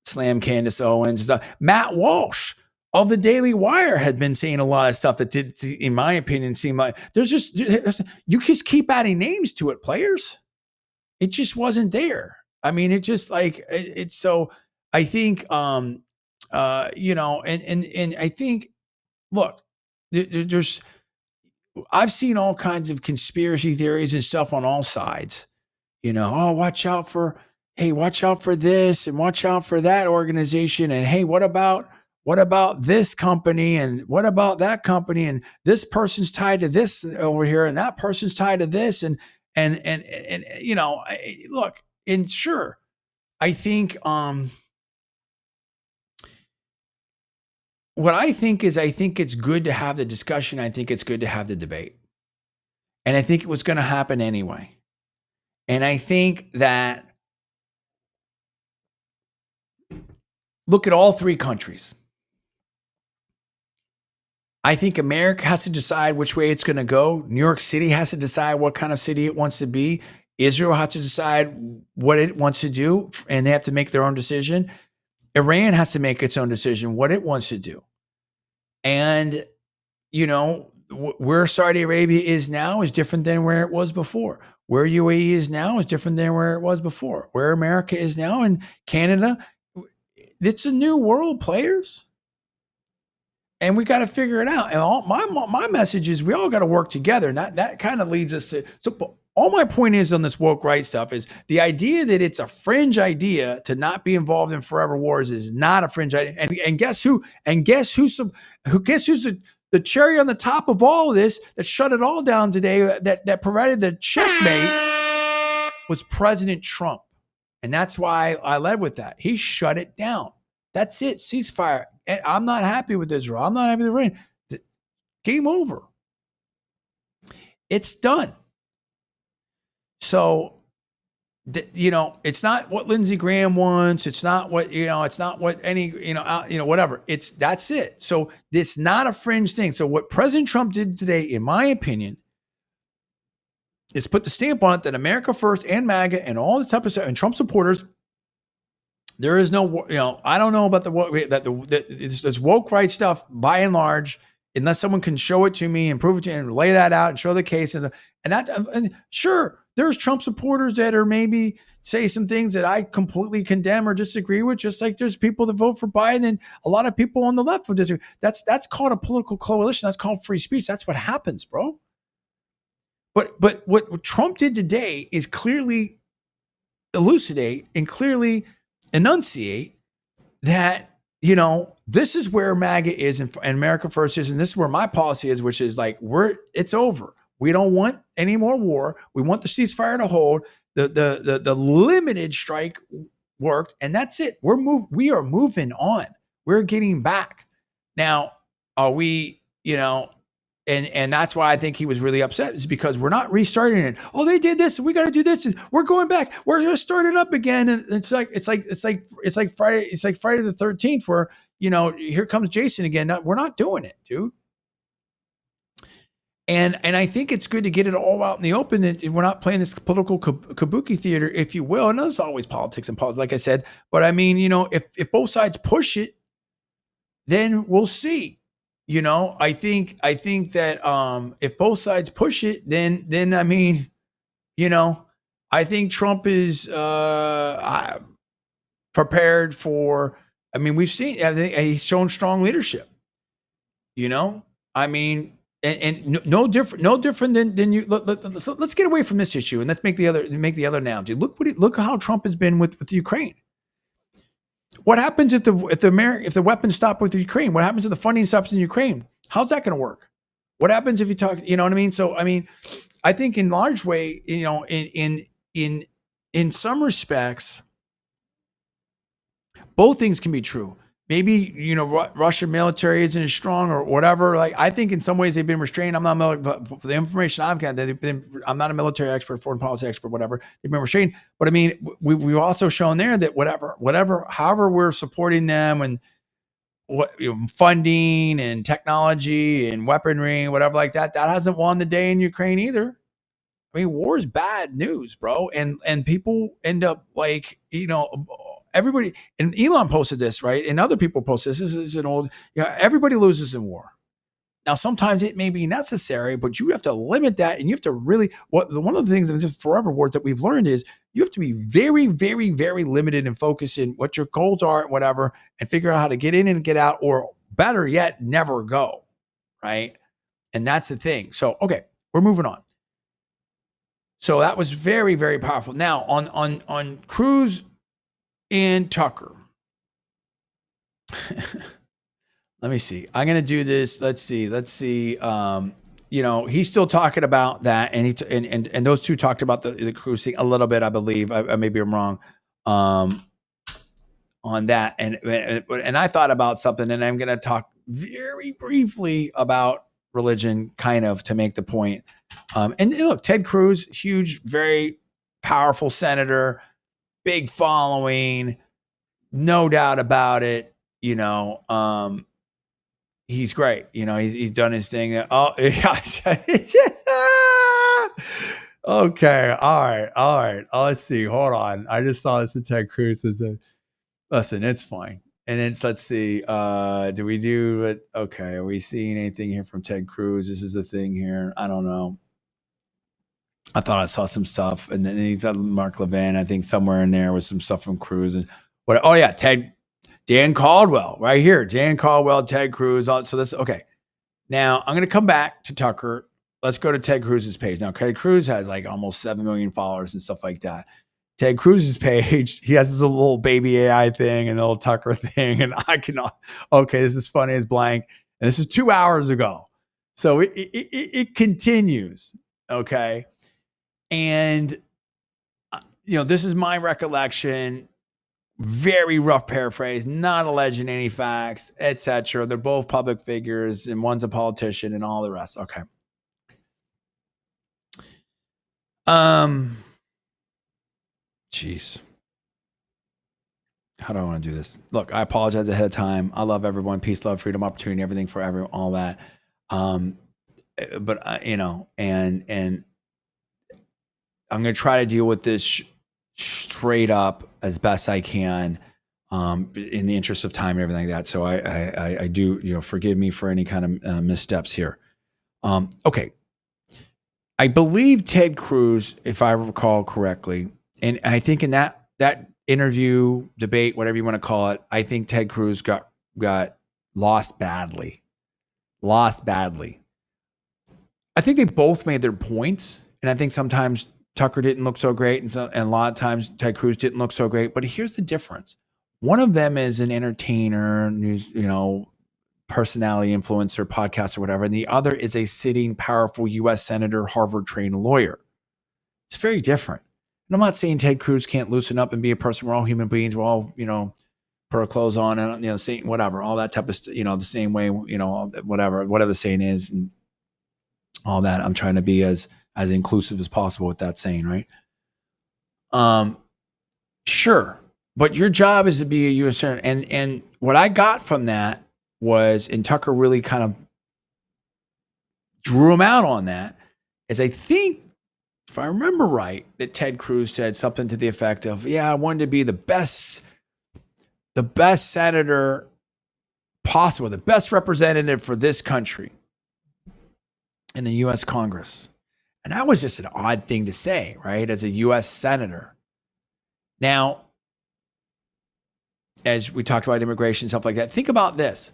slam Candace Owens. Matt Walsh of the Daily Wire had been saying a lot of stuff that did, in my opinion, seem like you just keep adding names to it, players. It just wasn't there. I mean, it just like it's so. I think, and I think, look, there's. I've seen all kinds of conspiracy theories and stuff on all sides. Watch out for this and watch out for that organization, and hey, what about this company, and what about that company, and this person's tied to this over here, and that person's tied to this, and look. And sure, I think what I think is, I think it's good to have the discussion. I think it's good to have the debate. And I think it was going to happen anyway. And I think that, look at all three countries. I think America has to decide which way it's going to go. New York City has to decide what kind of city it wants to be. Israel has to decide what it wants to do, and they have to make their own decision. Iran has to make its own decision, what it wants to do. And, where Saudi Arabia is now is different than where it was before. Where UAE is now is different than where it was before. Where America is now, and Canada, it's a new world, players. And we got to figure it out. And my message is, we all got to work together. And that kind of leads us to, so all my point is on this woke right stuff is the idea that it's a fringe idea to not be involved in forever wars is not a fringe idea. And guess who? And guess who's the cherry on the top of all of this that shut it all down today, that provided the checkmate, was President Trump. And that's why I led with that. He shut it down. That's it. Ceasefire. And I'm not happy with Israel. I'm not happy with Iran. Game over. It's done. So, it's not what Lindsey Graham wants. It's not what, it's not what any, whatever. That's it. So it's not a fringe thing. So what President Trump did today, in my opinion, it's put the stamp on it that America First and MAGA and all this type of stuff and Trump supporters, there is no, I don't know about this woke right stuff by and large, unless someone can show it to me and prove it to me and lay that out and show the case. And sure, there's Trump supporters that are maybe say some things that I completely condemn or disagree with, just like there's people that vote for Biden and a lot of people on the left would disagree. That's called a political coalition. That's called free speech. That's what happens, bro. But what Trump did today is clearly elucidate and clearly enunciate that, this is where MAGA is and America First is, and this is where my policy is, which is like, it's over. We don't want any more war. We want the ceasefire to hold. The limited strike worked, and that's it. We are moving on. We're getting back. Now, are we, and that's why I think he was really upset, is because we're not restarting it. Oh, they did this, and we got to do this, and we're going back. We're going to start it up again. And it's like Friday. It's like Friday the 13th, where here comes Jason again. No, we're not doing it, dude. And I think it's good to get it all out in the open. And we're not playing this political kabuki theater, if you will. And there's always politics and politics, like I said. But I mean, if both sides push it, then we'll see. I think that if both sides push it, then I mean, I think Trump is prepared for. I mean, we've seen. I think he's shown strong leadership. I mean, and no different than you. Let's get away from this issue and let's make the other analogy. Look how Trump has been with Ukraine. What happens if the weapons stop with Ukraine? What happens if the funding stops in Ukraine? How's that going to work? What happens if you talk? You know what I mean? So I mean, I think in large way, in some respects, both things can be true. Maybe Russian military isn't as strong or whatever. Like I think in some ways they've been restrained. I'm not for the information I've got. I'm not a military expert, foreign policy expert, whatever. They've been restrained. But I mean, we've also shown there that however we're supporting them and what funding and technology and weaponry, whatever like that hasn't won the day in Ukraine either. I mean, war is bad news, bro, and people end up like everybody, and Elon posted this, right? And other people posted this. This is an old, everybody loses in war. Now, sometimes it may be necessary, but you have to limit that. And you have to really, one of the things of this forever wars that we've learned is you have to be very, very, very limited and focused in what your goals are and whatever, and figure out how to get in and get out, or better yet, never go, right? And that's the thing. So, okay, we're moving on. So that was very, very powerful. Now on Cruz and Tucker. Let me see. I'm going to do this. Let's see. He's still talking about that. And those two talked about the Cruz thing a little bit, I believe. Maybe I'm wrong on that. And I thought about something, and I'm going to talk very briefly about religion, kind of to make the point. And look, Ted Cruz, huge, very powerful senator, big following, no doubt about it. He's great. He's done his thing. Oh, okay. All right. Let's see. Hold on. I just saw this in Ted Cruz. Listen, it's fine. And then let's see. Do we do it? Okay. Are we seeing anything here from Ted Cruz? This is the thing here. I don't know. I thought I saw some stuff, and then he's got Mark Levin. I think somewhere in there was some stuff from Cruz. And what? Oh yeah, Dan Caldwell, right here. Dan Caldwell, Ted Cruz. So this okay. Now I'm going to come back to Tucker. Let's go to Ted Cruz's page. Now Ted Cruz has like almost 7 million followers and stuff like that. Ted Cruz's page, he has this little baby AI thing and the little Tucker thing, and I cannot. Okay, this is funny as blank, and this is 2 hours ago. So it continues. Okay. And, this is my recollection, very rough paraphrase, not alleging any facts, etc. They're both public figures, and one's a politician and all the rest. Okay. Jeez. How do I want to do this? Look, I apologize ahead of time. I love everyone. Peace, love, freedom, opportunity, everything for everyone, all that. But, and I'm going to try to deal with this straight up as best I can, in the interest of time and everything like that. So I do, forgive me for any kind of missteps here. Okay. I believe Ted Cruz, if I recall correctly, and I think in that interview, debate, whatever you want to call it, I think Ted Cruz got lost badly. I think they both made their points, and I think sometimes Tucker didn't look so great, and a lot of times Ted Cruz didn't look so great. But here's the difference: one of them is an entertainer, news, personality, influencer, podcast, or whatever, and the other is a sitting, powerful U.S. senator, Harvard-trained lawyer. It's very different. And I'm not saying Ted Cruz can't loosen up and be a person. We're all human beings. We're all, put our clothes on and, saying whatever, all that type of, the same way, whatever the saying is, and all that. I'm trying to be as inclusive as possible with that saying, right? Sure. But your job is to be a U.S. senator. And what I got from that was, and Tucker really kind of drew him out on that, is I think, if I remember right, that Ted Cruz said something to the effect of, I wanted to be the best senator possible, the best representative for this country in the U.S. Congress. And that was just an odd thing to say, right? As a U.S. senator. Now, as we talked about immigration, stuff like that, think about this.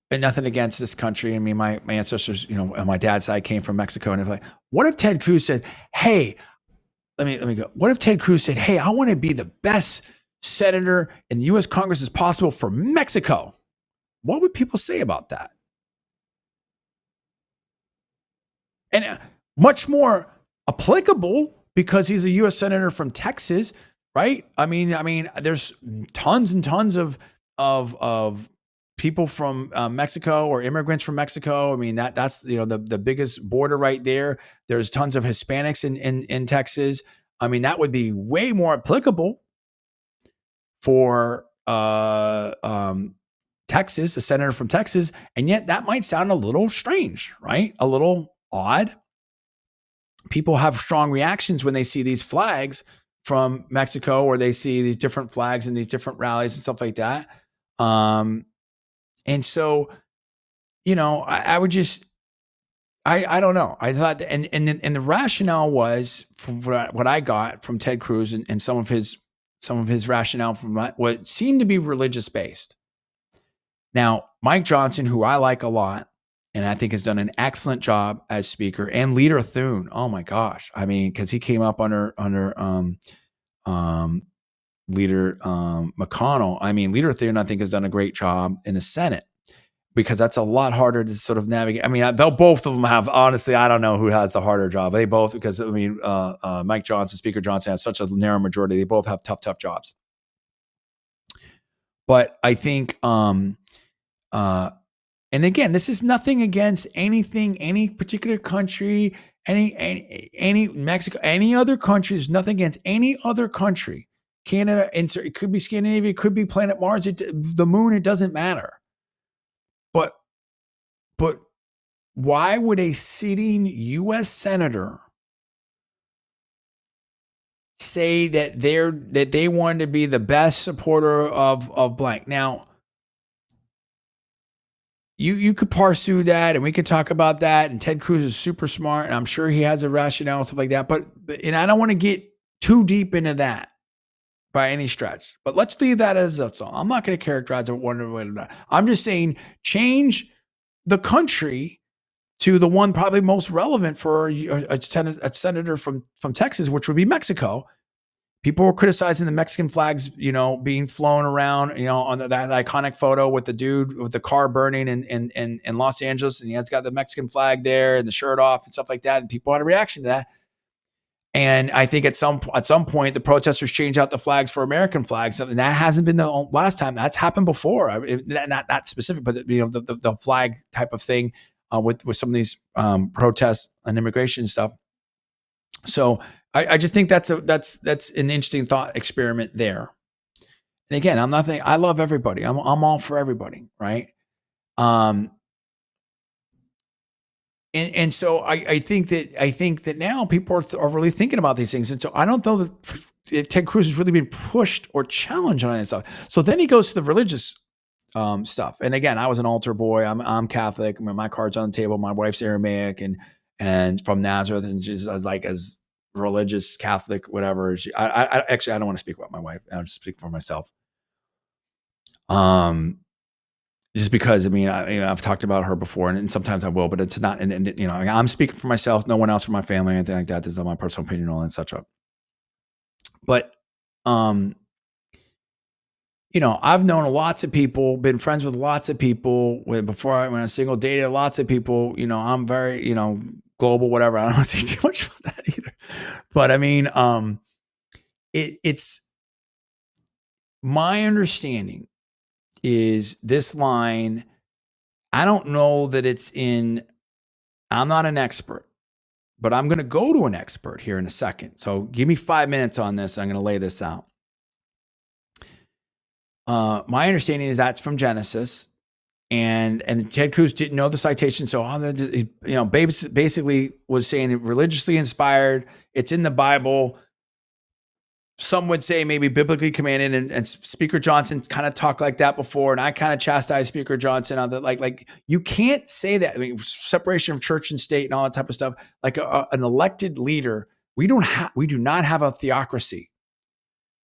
And nothing against this country. I mean, my ancestors, on my dad's side came from Mexico. And like, what if Ted Cruz said, hey, let me go. What if Ted Cruz said, hey, I want to be the best senator in the U.S. Congress as possible for Mexico? What would people say about that? And much more applicable because he's a U.S. senator from Texas, right? I mean, there's tons and tons of people from Mexico or immigrants from Mexico. I mean, that's the biggest border right there. There's tons of Hispanics in Texas. I mean, that would be way more applicable for Texas, a senator from Texas, and yet that might sound a little strange, right? A little odd. People have strong reactions when they see these flags from Mexico, or they see these different flags in these different rallies and stuff like that. And so, I would just, I don't know. I thought, and the rationale was, from what I got from Ted Cruz and some of his rationale from what seemed to be religious based. Now, Mike Johnson, who I like a lot, and I think has done an excellent job as speaker, and Leader Thune. Oh my gosh. I mean, because he came up under Leader McConnell. I mean, Leader Thune, I think, has done a great job in the Senate, because that's a lot harder to sort of navigate. I mean, they'll both of them have, honestly, I don't know who has the harder job. They both, because I mean, Mike Johnson, Speaker Johnson, has such a narrow majority. They both have tough jobs. But I think, and again, this is nothing against anything, any particular country, any Mexico, any other country. There's nothing against any other country. Canada, it could be Scandinavia, it could be planet Mars, the moon, it doesn't matter. But why would a sitting U.S. senator say that they wanted to be the best supporter of blank? Now, you could parse through that, and we could talk about that. And Ted Cruz is super smart, and I'm sure he has a rationale and stuff like that. But I don't want to get too deep into that by any stretch. But let's leave that as a song. I'm not going to characterize it one way or another. I'm just saying, change the country to the one probably most relevant for a senator from Texas, which would be Mexico. People were criticizing the Mexican flags, being flown around, on that iconic photo with the dude with the car burning in Los Angeles, and he's got the Mexican flag there and the shirt off and stuff like that. And people had a reaction to that. And I think at some point, the protesters changed out the flags for American flags, and that hasn't been the last time. That's happened before. Not that specific, but the flag type of thing with some of these protests and immigration stuff. So I just think that's an interesting thought experiment there. And again, I love everybody. I'm all for everybody, right? and so I think that now people are really thinking about these things, and so I don't know that Ted Cruz has really been pushed or challenged on any stuff. So then he goes to the religious stuff, and again, I was an altar boy. I'm Catholic. I mean, my card's on the table. My wife's Aramaic and from Nazareth, and she's like as religious Catholic, whatever. I actually I don't want to speak about my wife. I'll just speak for myself. Just because I mean I've talked about her before, and sometimes I will, but it's not. And you know, I'm speaking for myself, no one else from my family, or anything like that. This is my personal opinion, all and such. But you know, I've known lots of people, been friends with lots of people. Before I went single, dated lots of people. You know, I'm very global, whatever. I don't want to say too much about that either. But I mean, it's my understanding is this line. I don't know that it's in, I'm not an expert, but I'm going to go to an expert here in a second. So give me 5 minutes on this. I'm going to lay this out. My understanding is that's from Genesis, and Ted Cruz didn't know the citation. So, basically was saying it religiously inspired. It's in the Bible. Some would say maybe biblically commanded, and Speaker Johnson kind of talked like that before, and I kind of chastised Speaker Johnson on that. Like you can't say that. I mean, separation of church and state and all that type of stuff. Like an elected leader, we do not have a theocracy.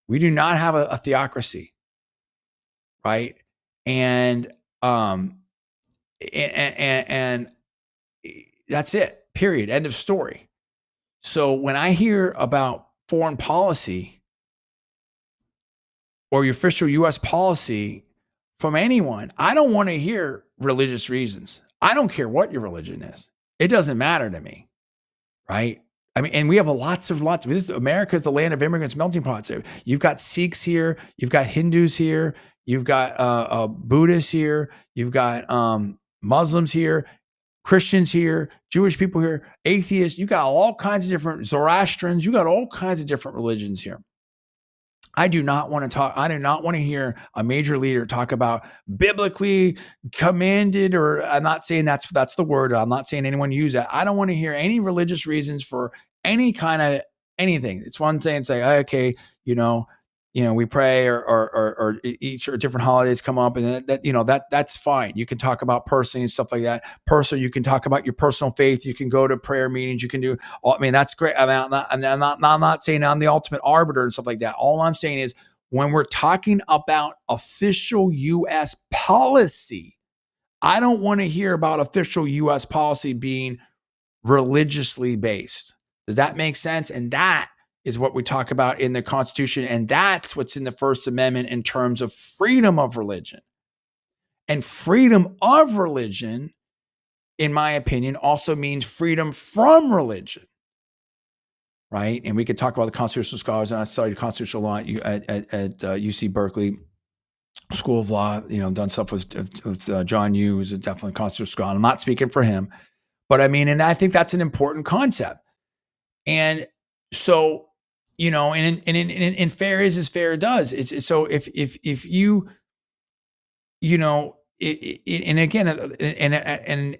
We do not have a theocracy, right? And that's it. Period. End of story. So when I hear about foreign policy, or your official U.S. policy from anyone, I don't want to hear religious reasons. I don't care what your religion is. It doesn't matter to me, right? I mean, and we have lots. America is the land of immigrants, melting pots. You've got Sikhs here. You've got Hindus here. You've got Buddhists here. You've got Muslims here, Christians here, Jewish people here, atheists. You got all kinds of different Zoroastrians. You got all kinds of different religions here. I do not want to hear a major leader talk about biblically commanded, or I'm not saying that's the word. I'm not saying anyone use that. I don't want to hear any religious reasons for any kind of anything. It's one thing to say, okay, we pray or each or different holidays come up, and that's fine. You can talk about personally and stuff like that. Personally, you can talk about your personal faith. You can go to prayer meetings. You can do. I mean, that's great. I'm not saying I'm the ultimate arbiter and stuff like that. All I'm saying is when we're talking about official U.S. policy, I don't want to hear about official U.S. policy being religiously based. Does that make sense? And that is what we talk about in the Constitution. And that's what's in the First Amendment in terms of freedom of religion. And freedom of religion, in my opinion, also means freedom from religion. Right? And we could talk about the constitutional scholars. And I studied constitutional law at UC Berkeley School of Law, done stuff with John Yoo, who's definitely a constitutional scholar. I'm not speaking for him. But I mean, and I think that's an important concept. And so, and fair is as fair does. It's so if you, and again, and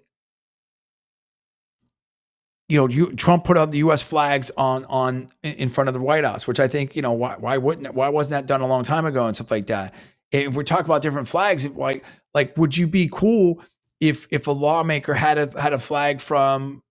Trump put out the U.S. flags on in front of the White House, which I think, why wasn't that done a long time ago and stuff like that? If we talk about different flags, like would you be cool if a lawmaker had a flag from,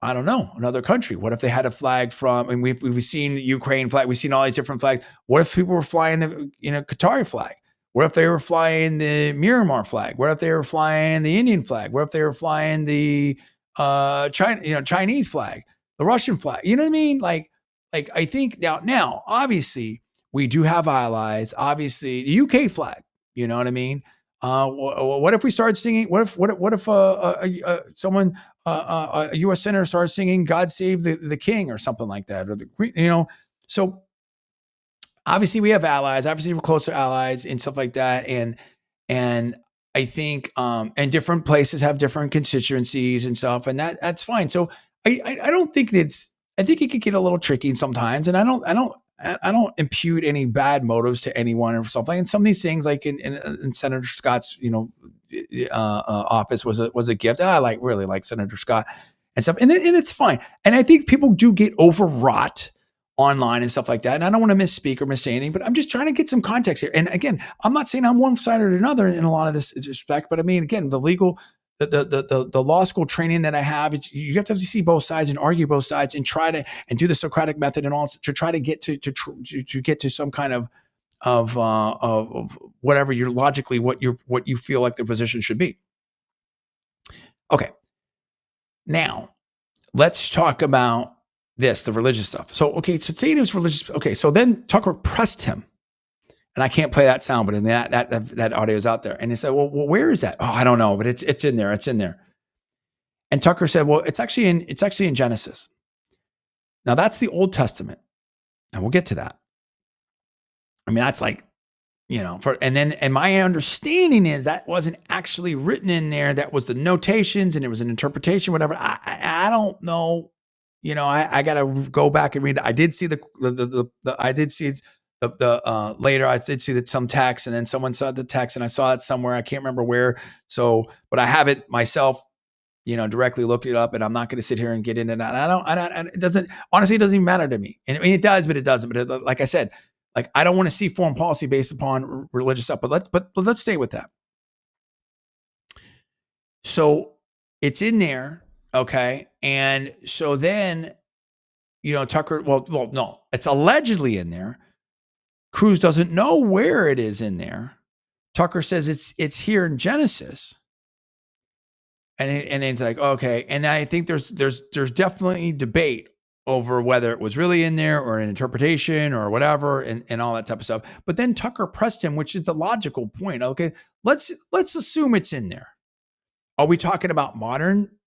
I don't know, another country? What if they had a flag from, and we've seen the Ukraine flag, we've seen all these different flags. What if people were flying the Qatari flag? What if they were flying the Myanmar flag? What if they were flying the Indian flag? What if they were flying the Chinese flag, the Russian flag? You know what I mean? Like I think now, obviously we do have allies. Obviously, the UK flag. You know what I mean? What if we started singing? What if someone, a U.S. senator, started singing "God Save the King" or something like that, or the Queen? So obviously we have allies. Obviously we're closer allies and stuff like that. And I think and different places have different constituencies and stuff, and that's fine. So I don't think I think it could get a little tricky sometimes, and I don't impute any bad motives to anyone or something. And some of these things, like in Senator Scott's, office was a gift. I really like Senator Scott and stuff, and it's fine. And I think people do get overwrought online and stuff like that. And I don't want to misspeak or miss anything, but I'm just trying to get some context here. And again, I'm not saying I'm one side or another in a lot of this respect, but I mean, again, the law school training that I have, you have to see both sides and argue both sides and try to do the Socratic method and all to try to get to get to some kind of whatever you're logically what you feel like the position should be. Okay, now let's talk about the religious stuff. So, okay, so today it was religious. Okay, so then Tucker pressed him, and I can't play that sound, but in that audio is out there. And he said, well, where is that? Oh, I don't know, but it's in there. It's in there. And Tucker said, well, it's actually in Genesis. Now that's the Old Testament, and we'll get to that. I mean, that's like, and my understanding is that wasn't actually written in there. That was the notations, and it was an interpretation, whatever. I don't know. I got to go back and read it. I did see I did see the later. I did see that some text, and then someone saw the text, and I saw it somewhere. I can't remember where. So, but I have it myself, directly looked it up, and I'm not going to sit here and get into that. And it doesn't even matter to me. And I mean, it does, but it doesn't. But like I said, like I don't want to see foreign policy based upon religious stuff. But let's stay with that. So it's in there. Okay. And so then, Tucker, well, no, it's allegedly in there. Cruz doesn't know where it is in there. Tucker says it's here in Genesis. And it's like, okay. And I think there's definitely debate over whether it was really in there or an interpretation or whatever and all that type of stuff. But then Tucker pressed him, which is the logical point. Okay. Let's assume it's in there. Are we talking about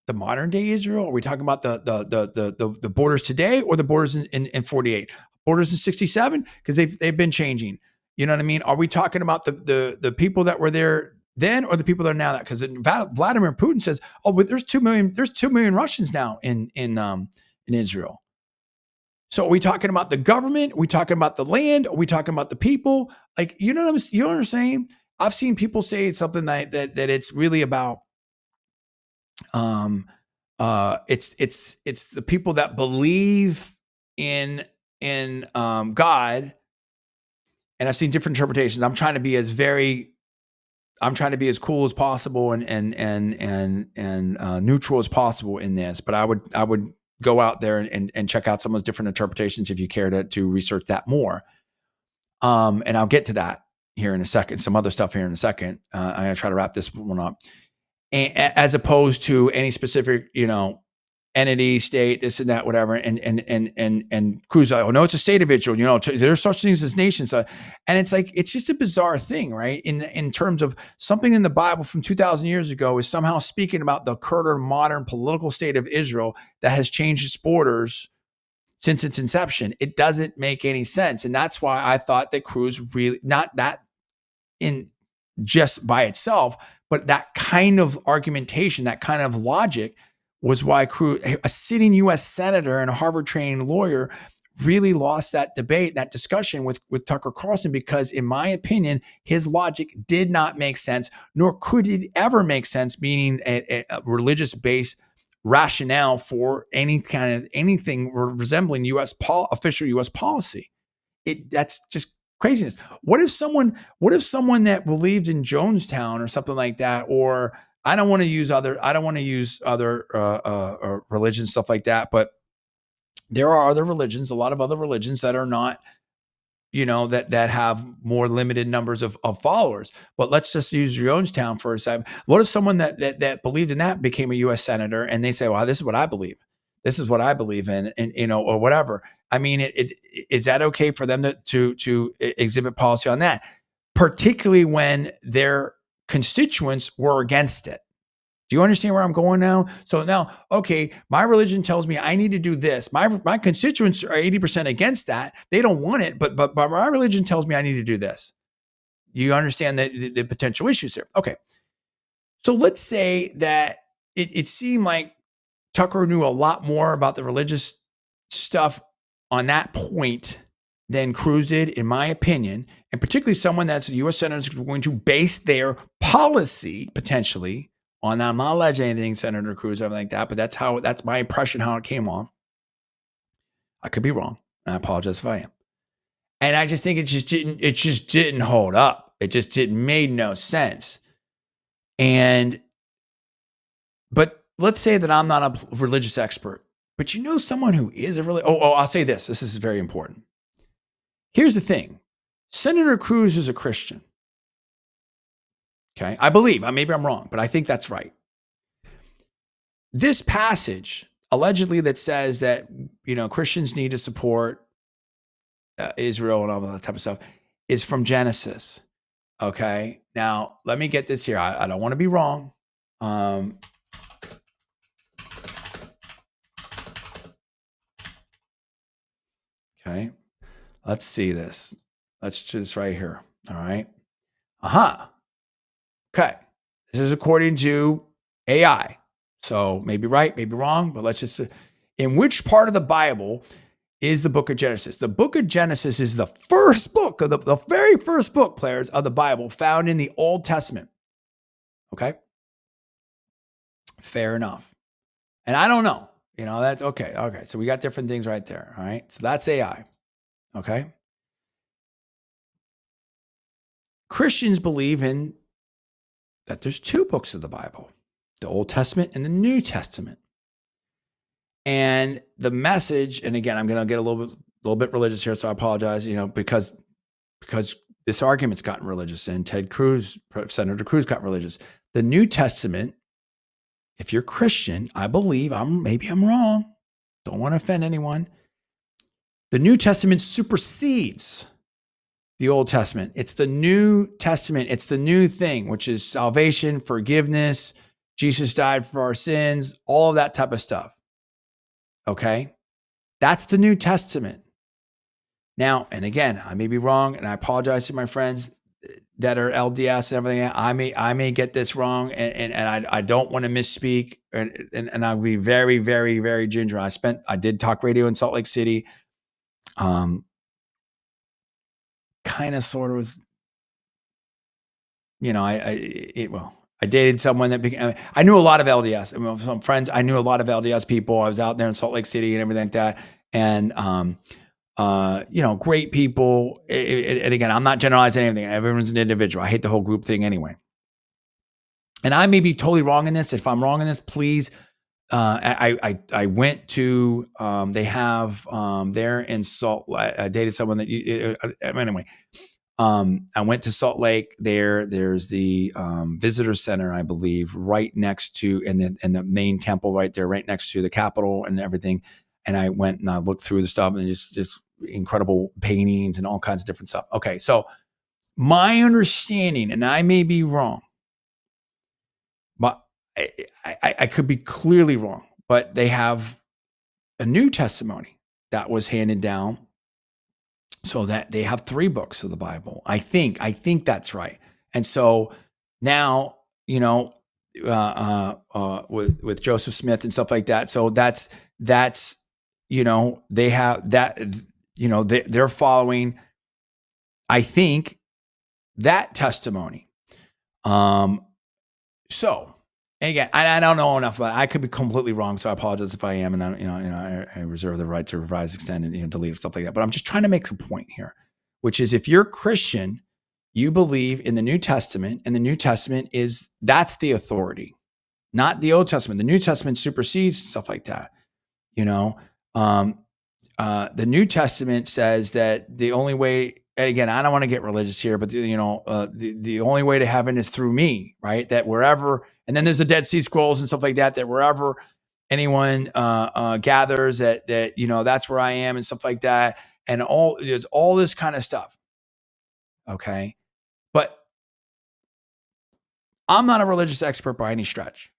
the modern day Israel? Are we talking about the borders today or the borders in 48? Borders in 67? Because they've been changing. You know what I mean? Are we talking about the people that were there then or the people that are now? Because Vladimir Putin says, oh, but there's 2 million Russians now in Israel. So are we talking about the government? Are we talking about the land? Are we talking about the people? Like, you know what I'm saying? I've seen people say something that it's really about it's the people that believe in God, and I've seen different interpretations. I'm trying to be as cool as possible and neutral as possible in this, but I would go out there and check out some of those different interpretations if you care to research that more. And I'll get to that here in a second. Some other stuff here in a second. I'm gonna try to wrap this one up. As opposed to any specific, entity, state, this and that, whatever. And Cruz, oh no, it's a state of Israel. There's such things as nations, and it's like it's just a bizarre thing, right? In terms of something in the Bible from 2,000 years ago is somehow speaking about the current modern political state of Israel that has changed its borders since its inception. It doesn't make any sense, and that's why I thought that Cruz really not that in just by itself. But that kind of argumentation, that kind of logic was why Cruz, a sitting U.S. senator and a Harvard-trained lawyer, really lost that debate, that discussion with Tucker Carlson, because in my opinion, his logic did not make sense, nor could it ever make sense, meaning a religious-based rationale for anything resembling official U.S. policy. That's just craziness. What if someone that believed in Jonestown or something like that, or I don't want to use other religions, stuff like that, but there are other religions, a lot of other religions that are not, that have more limited numbers of followers. But let's just use Jonestown for a second. What if someone that believed in that became a U.S. senator and they say, well, this is what I believe. This is what I believe in, and or whatever. I mean, is that okay for them to exhibit policy on that, particularly when their constituents were against it? Do you understand where I'm going now? So now, okay, my religion tells me I need to do this. My constituents are 80% against that. They don't want it, but my religion tells me I need to do this. You understand the potential issues there? Okay. So let's say that it seemed like Tucker knew a lot more about the religious stuff on that point than Cruz did, in my opinion, and particularly someone that's a U.S. senator is going to base their policy potentially on that. I'm not alleging anything, Senator Cruz, or anything like that, but that's my impression how it came off. I could be wrong, and I apologize if I am. And I just think it just didn't hold up. It just made no sense. But let's say that I'm not a religious expert, but someone who is I'll say this. This is very important. Here's the thing. Senator Cruz is a Christian. Okay. I believe, maybe I'm wrong, but I think that's right. This passage allegedly that says that, Christians need to support Israel and all that type of stuff is from Genesis. Okay. Now, let me get this here. I don't want to be wrong. Okay. Let's see this. Let's do this right here. All right. Okay. This is according to AI. So maybe right, maybe wrong, but let's just, in which part of the Bible is the book of Genesis? The book of Genesis is the first book of the very first book, players, of the Bible found in the Old Testament. Okay. Fair enough. And I don't know, that's okay. Okay. So we got different things right there. All right. So that's AI. Okay. Christians believe in that there's two books of the Bible, the Old Testament and the New Testament. And the message, and again, I'm going to get a little bit religious here, so I apologize, because this argument's gotten religious, and Senator Cruz got religious. The New Testament, if you're Christian, I believe, maybe I'm wrong, don't want to offend anyone, the New Testament supersedes the Old Testament. It's the New Testament. It's the new thing, which is salvation, forgiveness. Jesus died for our sins, all of that type of stuff. Okay. That's the New Testament. Now, and again, I may be wrong, and I apologize to my friends that are LDS and everything. I may get this wrong, and I don't want to misspeak, and I'll be very, very, very ginger. I did talk radio in Salt Lake City. Kind of sort of was, I dated someone that I knew a lot of LDS. Some friends, I knew a lot of LDS people. I was out there in Salt Lake City and everything like that. And, great people. And again, I'm not generalizing anything. Everyone's an individual. I hate the whole group thing anyway. And I may be totally wrong in this. If I'm wrong in this, please. I went to, they have, there in I dated someone that anyway, I went to Salt Lake there's the, visitor center, I believe, right next to, and the main temple right there, right next to the Capitol and everything. And I went and I looked through the stuff, and just incredible paintings and all kinds of different stuff. Okay. So my understanding, and I may be wrong, but I could be clearly wrong, but they have a new testimony that was handed down, so that they have 3 books of the Bible. I think that's right. And so now, with Joseph Smith and stuff like that. So that's they have that, they're following, I think, that testimony. So again, I don't know enough about it. I could be completely wrong, so I apologize if I am. And I reserve the right to revise, extend, and delete stuff like that. But I'm just trying to make some point here, which is, if you're Christian, you believe in the New Testament, and the New Testament that's the authority, not the Old Testament. The New Testament supersedes stuff like that. The New Testament says that the only way, again, I don't want to get religious here, but the only way to heaven is through me, right? That wherever, and then there's the Dead Sea Scrolls and stuff like that, that wherever anyone gathers, that's where I am and stuff like that. And there's all this kind of stuff. Okay. But I'm not a religious expert by any stretch.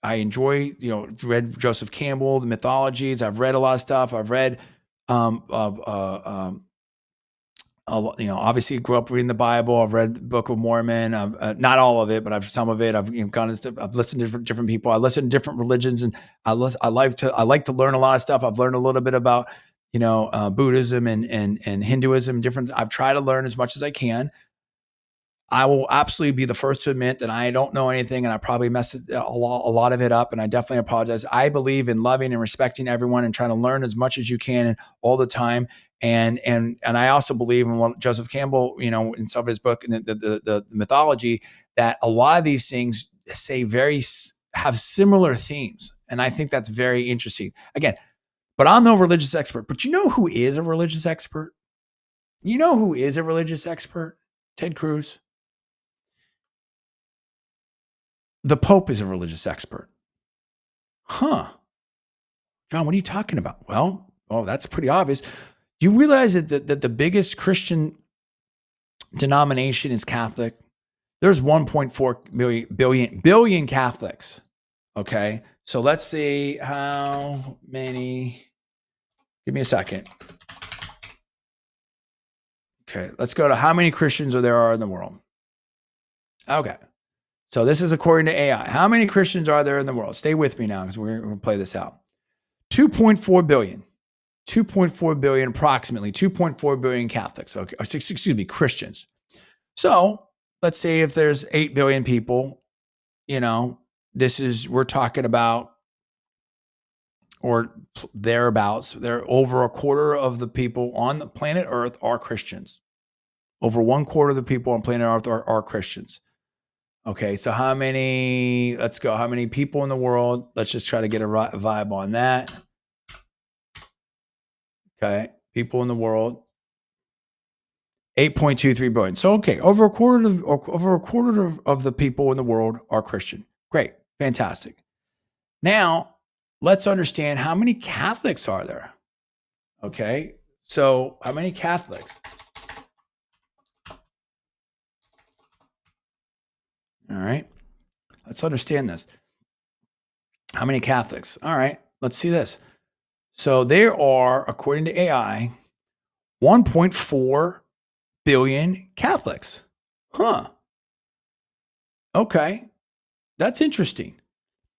I enjoy, read Joseph Campbell, the mythologies. I've read a lot of stuff. I've read, obviously grew up reading the Bible. I've read the Book of Mormon. Not all of it, but some of it. I've I've listened to different people. I listen to different religions, and I like to learn a lot of stuff. I've learned a little bit about, Buddhism and Hinduism, different. I've tried to learn as much as I can. I will absolutely be the first to admit that I don't know anything, and I probably messed a lot of it up, and I definitely apologize. I believe in loving and respecting everyone and trying to learn as much as you can all the time. And I also believe in what Joseph Campbell, in some of his book and the mythology, that a lot of these things have similar themes, and I think that's very interesting. Again, but I'm no religious expert. But you know who is a religious expert? You know who is a religious expert? Ted Cruz. The Pope is a religious expert. Huh. John, what are you talking about? Well, that's pretty obvious. You realize that the biggest Christian denomination is Catholic? There's 1.4 billion Catholics. Okay. So let's see how many. Give me a second. Okay. Let's go to how many Christians there are in the world. Okay. So this is according to AI. How many Christians are there in the world? Stay with me now because we're going to play this out. 2.4 billion. 2.4 billion, approximately 2.4 billion Catholics. Okay, excuse me, Christians. So let's say if there's 8 billion people, we're talking about, or thereabouts, there over a quarter of the people on the planet Earth are Christians. Over 1/4 of the people on planet Earth are Christians. Okay, so how many people in the world? Let's just try to get a vibe on that. Okay, people in the world, 8.23 billion. So, okay, over a quarter of the people in the world are Christian. Great, fantastic. Now, let's understand how many Catholics are there. Okay, so how many Catholics? All right, let's understand this. How many Catholics? All right, let's see this. So there are, according to AI, 1.4 billion Catholics. Huh. Okay, that's interesting.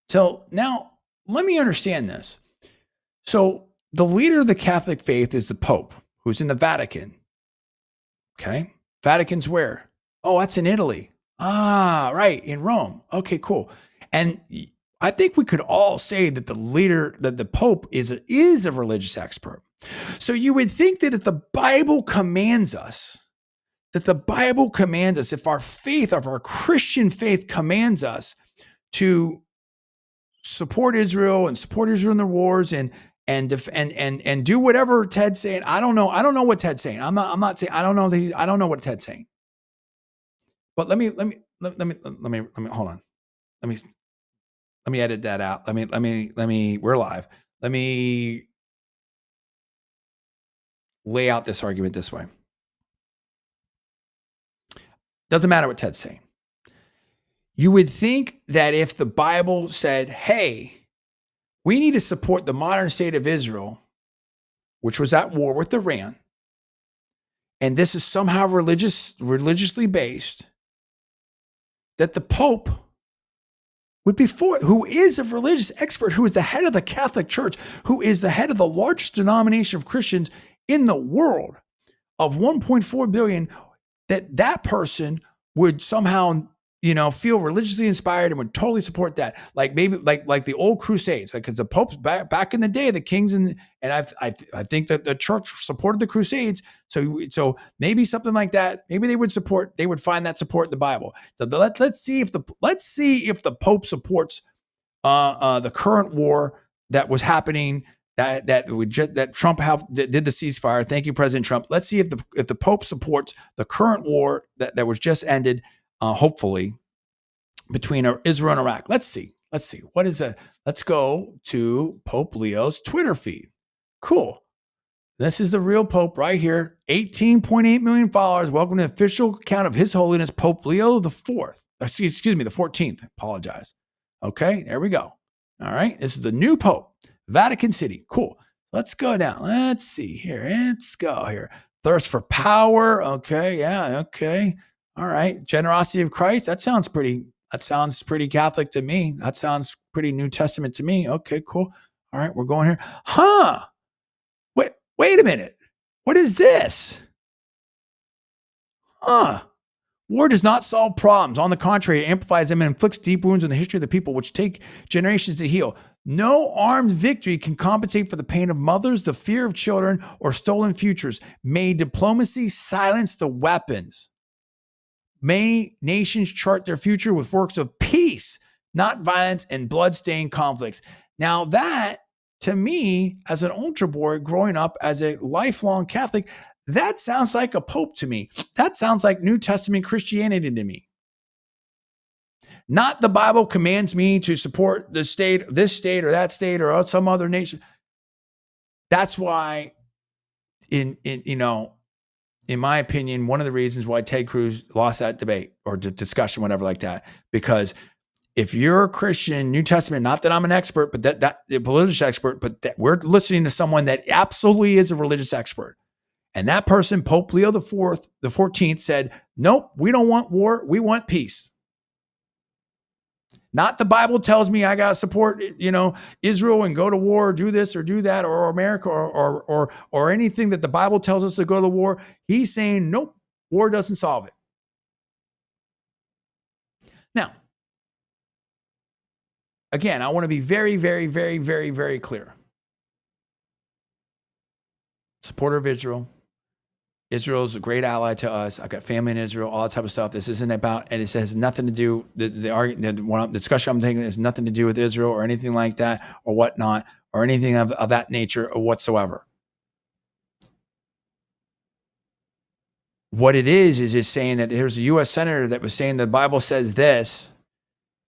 So now let me understand this. So the leader of the Catholic faith is the Pope, who's in the Vatican. Okay, Vatican's where? Oh, that's in Italy. Ah, right, in Rome. Okay, cool. And I think we could all say that the Pope is a religious expert. So you would think that if the Bible commands us, if our Christian faith commands us to support Israel and support Israel in their wars and do whatever Ted's saying. I don't know what Ted's saying. I'm not saying, I don't know what Ted's saying. But let me hold on. Let me edit that out. We're live. Let me lay out this argument this way. Doesn't matter what Ted's saying. You would think that if the Bible said, hey, we need to support the modern state of Israel, which was at war with Iran, and this is somehow religiously based, that the Pope would be for it, who is a religious expert, who is the head of the Catholic Church, who is the head of the largest denomination of Christians in the world of 1.4 billion, that person would somehow, feel religiously inspired and would totally support that. Like maybe like the old Crusades, because the popes back in the day, the kings and I think that the church supported the Crusades. So maybe something like that. Maybe they would find that support in the Bible. So let's see if the Pope supports the current war that was happening. That Trump did the ceasefire. Thank you, President Trump. Let's see if the Pope supports the current war that was just ended, hopefully, between Israel and Iraq. Let's see. What is that? Let's go to Pope Leo's Twitter feed. Cool. This is the real Pope right here. 18.8 million followers. Welcome to the official account of His Holiness Pope Leo the 4th. Excuse me, the 14th. Apologize. Okay, there we go. All right. This is the new Pope. Vatican City. Cool. Let's go down. Let's see here. Let's go here. Thirst for power. Okay. Yeah. Okay. All right. Generosity of Christ. That sounds pretty Catholic to me. That sounds pretty New Testament to me. Okay, cool. All right. We're going here. Huh. Wait a minute. What is this? War does not solve problems. On the contrary, it amplifies them and inflicts deep wounds in the history of the people, which take generations to heal. No armed victory can compensate for the pain of mothers, the fear of children, or stolen futures. May diplomacy silence the weapons. May nations chart their future with works of peace, not violence and blood-stained conflicts. Now that, to me, as an ultra boy growing up as a lifelong Catholic, that sounds like a pope to me. That sounds like New Testament Christianity to me. Not the Bible commands me to support the state, this state or that state or some other nation. That's why, in my opinion, one of the reasons why Ted Cruz lost that debate or discussion, whatever like that, because if you're a Christian, New Testament, not that I'm an expert, but that a religious expert, but that we're listening to someone that absolutely is a religious expert. And that person, Pope Leo the 14th, said, nope, we don't want war. We want peace. Not the Bible tells me I got to support, Israel and go to war, or do this or do that, or America or anything that the Bible tells us to go to war. He's saying, nope, war doesn't solve it. Now, again, I want to be very, very, very, very, very clear. Supporter of Israel. Israel's a great ally to us. I've got family in Israel, all that type of stuff. This isn't about, and it has nothing to do, the discussion I'm taking has nothing to do with Israel or anything like that or whatnot or anything of that nature or whatsoever. What it is just saying that there's a U.S. senator that was saying the Bible says this,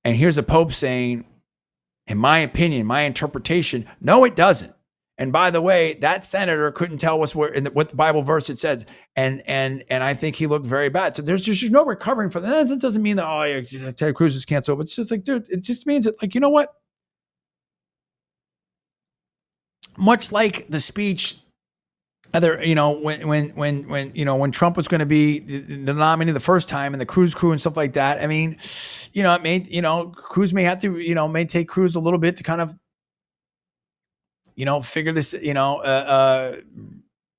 and here's a pope saying, in my opinion, my interpretation, no, it doesn't. And by the way, that senator couldn't tell us what Bible verse it says, and I think he looked very bad. So there's just no recovering from that. That doesn't mean that Ted Cruz is canceled. It's just like, dude, it just means that, like, you know what? Much like the speech, when Trump was going to be the nominee the first time, and the Cruz crew and stuff like that. I mean, it made Cruz may have to may take Cruz a little bit to kind of figure this,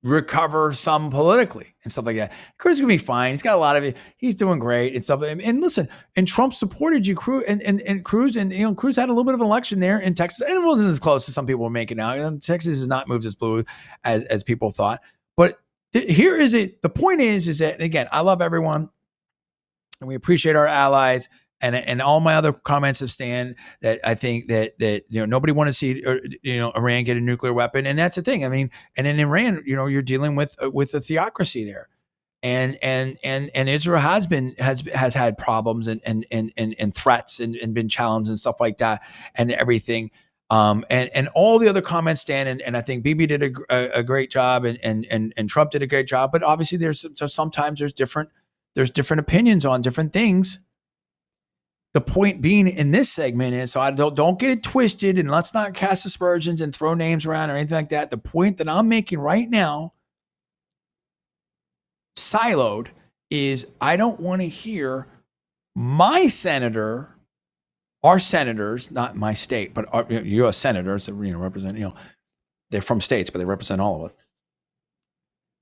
recover some politically and stuff like that. Cruz is gonna be fine. He's got a lot of it. He's doing great and stuff. And listen, and Trump supported you, Cruz, and Cruz, and Cruz had a little bit of an election there in Texas, and it wasn't as close as some people were making out. Texas has not moved as blue as people thought. But here is it. The point is that, again, I love everyone, and we appreciate our allies. And all my other comments have stand that I think that nobody want to see Iran get a nuclear weapon, and that's the thing. I mean, and in Iran, you're dealing with a theocracy there, and Israel has had problems and threats and been challenged and stuff like that and everything. And all the other comments stand, and I think Bibi did a great job, and Trump did a great job. But obviously, sometimes there's different opinions on different things. The point being in this segment is, so I don't get it twisted, and let's not cast aspersions and throw names around or anything like that. The point that I'm making right now, siloed, is I don't want to hear my senator, our senators, not my state, but our U.S. senators that represent, they're from states, but they represent all of us.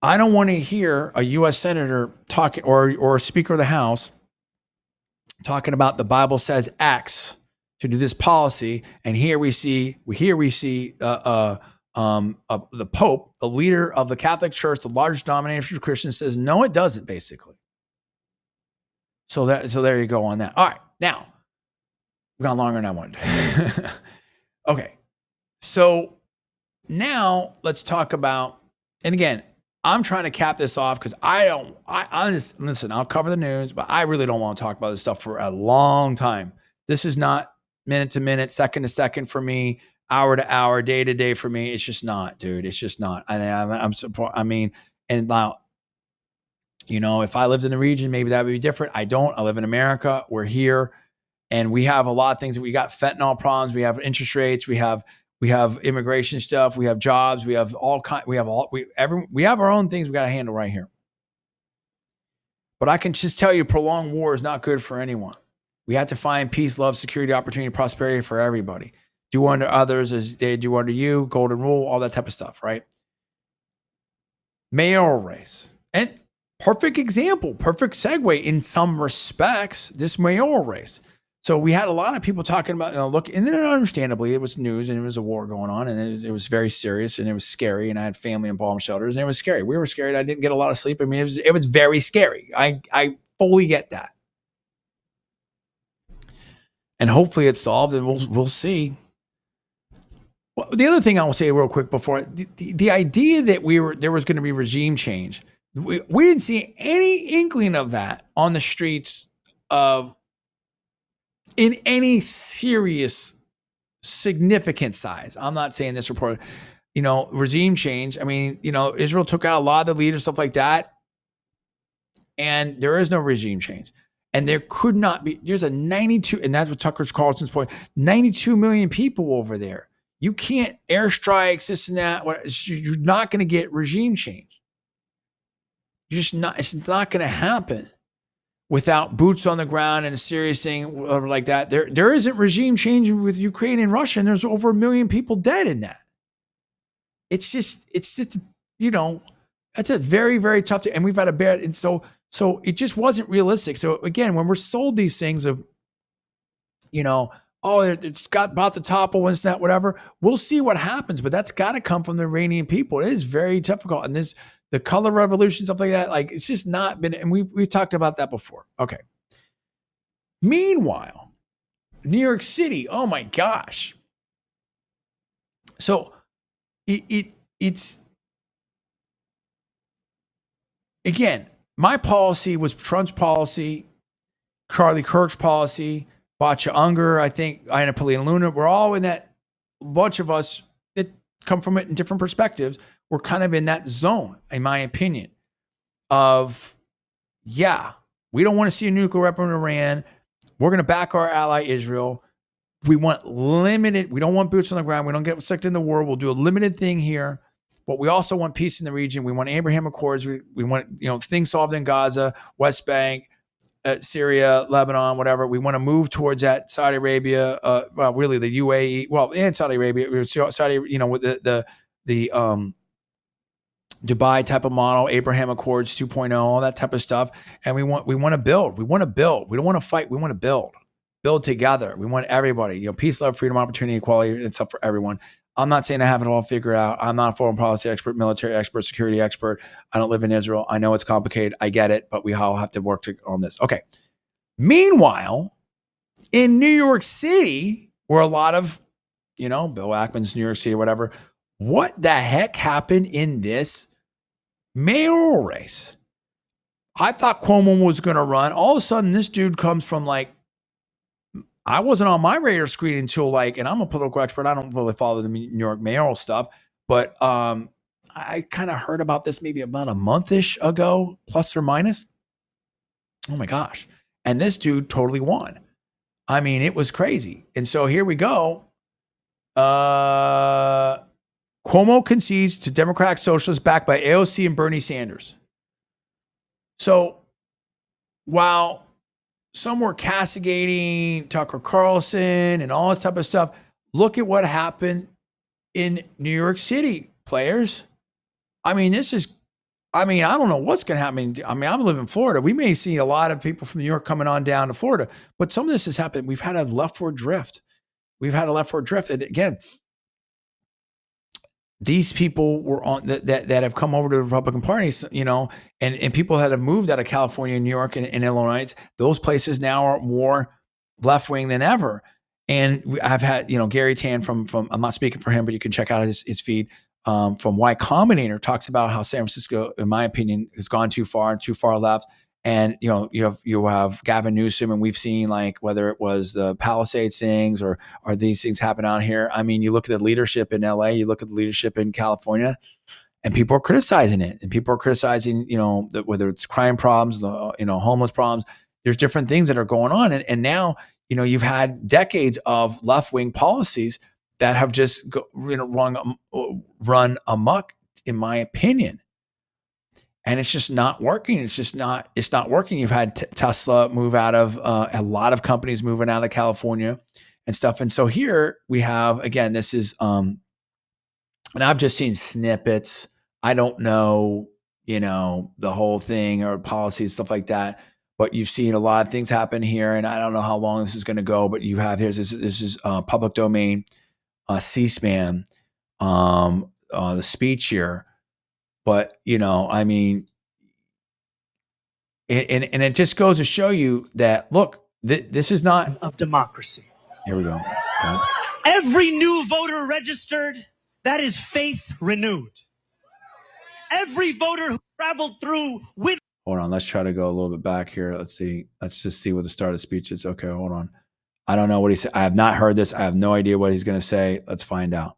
I don't want to hear a U.S. senator talking or Speaker of the House talking about the Bible says X to do this policy, and here we see the Pope, the leader of the Catholic Church, the largest denomination of Christians, says no, it doesn't, basically. So there you go on that. All right, now we've gone longer than I wanted. Okay, so now let's talk about, and again, I'm trying to cap this off because listen, I'll cover the news, but I really don't want to talk about this stuff for a long time. This is not minute to minute, second to second for me, hour to hour, day to day for me. It's just not, dude. It's just not. And now, if I lived in the region, maybe that would be different. I don't. I live in America. We're here, and we have a lot of things. We got fentanyl problems. We have interest rates. We have immigration stuff. We have jobs. We have all kind. We have our own things we got to handle right here. But I can just tell you, prolonged war is not good for anyone. We have to find peace, love, security, opportunity, prosperity for everybody. Do unto others as they do unto you. Golden rule, all that type of stuff, right? mayoral race. And perfect example, perfect segue in some respects, this mayoral race. So we had a lot of people talking about, look, and then understandably, it was news and it was a war going on, and it was very serious and it was scary. And I had family in bomb shelters, and it was scary. We were scared. I didn't get a lot of sleep. I mean, it was very scary. I fully get that. And hopefully it's solved, and we'll see. Well, the other thing I will say real quick before the idea that there was going to be regime change, we didn't see any inkling of that on the streets of in any serious significant size. I'm not saying this report, regime change. I mean, Israel took out a lot of the leaders, stuff like that, and there is no regime change. And there could not be. There's a 92, and that's what Tucker Carlson's point. 92 million people over there. You can't airstrikes, this and that. You're not going to get regime change. You're just not. It's not going to happen without boots on the ground and a serious thing like that. There isn't regime change with Ukraine and Russia, and there's over 1 million people dead in that. It's just that's a very, very tough thing. And we've had a bad, and so it just wasn't realistic. So again, when we're sold these things of, it's got about to topple and that, whatever, we'll see what happens, but that's got to come from the Iranian people. It is very difficult. And the color revolution, stuff like that, like it's just not been, and we've talked about that before. Okay. Meanwhile, New York City, oh my gosh. So it's, again, my policy was Trump's policy, Charlie Kirk's policy, Bacha Unger, I think, Aina Polina Luna. We're all in that, a bunch of us that come from it in different perspectives. We're kind of in that zone, in my opinion, of, we don't want to see a nuclear weapon in Iran. We're going to back our ally Israel. We want limited, we don't want boots on the ground. We don't get sucked in the war. We'll do a limited thing here. But we also want peace in the region. We want Abraham Accords. We want things solved in Gaza, West Bank, Syria, Lebanon, whatever. We want to move towards that. Saudi Arabia, really the UAE, and Saudi Arabia, Saudi, with the Dubai type of model, Abraham Accords 2.0, all that type of stuff. And we want to build. We want to build. We don't want to fight. We want to build together. We want everybody, peace, love, freedom, opportunity, equality, and stuff for everyone. I'm not saying I have it all figured out. I'm not a foreign policy expert, military expert, security expert. I don't live in Israel. I know it's complicated. I get it, but we all have to work on this. Okay. Meanwhile, in New York City, where a lot of, Bill Ackman's New York City, whatever, what the heck happened in this mayoral race? I thought Cuomo was going to run. All of a sudden, this dude comes from I wasn't on my radar screen until and I'm a political expert. I don't really follow the New York mayoral stuff, but I kind of heard about this maybe about a month-ish ago, plus or minus. Oh my gosh. And this dude totally won. I mean, it was crazy. And so here we go. Cuomo concedes to Democratic Socialists backed by AOC and Bernie Sanders. So while some were castigating Tucker Carlson and all this type of stuff, look at what happened in New York City, players. I mean, I don't know what's going to happen. I mean, I'm living in Florida. We may see a lot of people from New York coming on down to Florida, but some of this has happened. We've had a leftward drift. And again, these people were on that have come over to the Republican Party, and people that have moved out of California, New York, and Illinois. Those places now are more left wing than ever. And I've had, Gary Tan from I'm not speaking for him, but you can check out his feed from Y Combinator talks about how San Francisco, in my opinion, has gone too far left. And you have Gavin Newsom, and we've seen whether it was the Palisades things or these things happen out here. I mean, you look at the leadership in LA, you look at the leadership in California, and people are criticizing it. And people are criticizing, whether it's crime problems, homeless problems. There's different things that are going on, and now you've had decades of left wing policies that have just run amok, in my opinion. And it's just not working. It's not working. You've had Tesla move out of a lot of companies moving out of California and stuff. And so here we have, again, this is, and I've just seen snippets. I don't know the whole thing or policies, stuff like that. But you've seen a lot of things happen here, and I don't know how long this is going to go. But you have here, this is public domain, C-SPAN, the speech here. But I mean, and it just goes to show you that look, this is not of democracy. Here we go. Okay. Every new voter registered, that is faith renewed. Every voter who traveled through with. Hold on, let's try to go a little bit back here. Let's see. Let's just see what the start of the speech is. Okay, hold on. I don't know what he said. I have not heard this. I have no idea what he's going to say. Let's find out.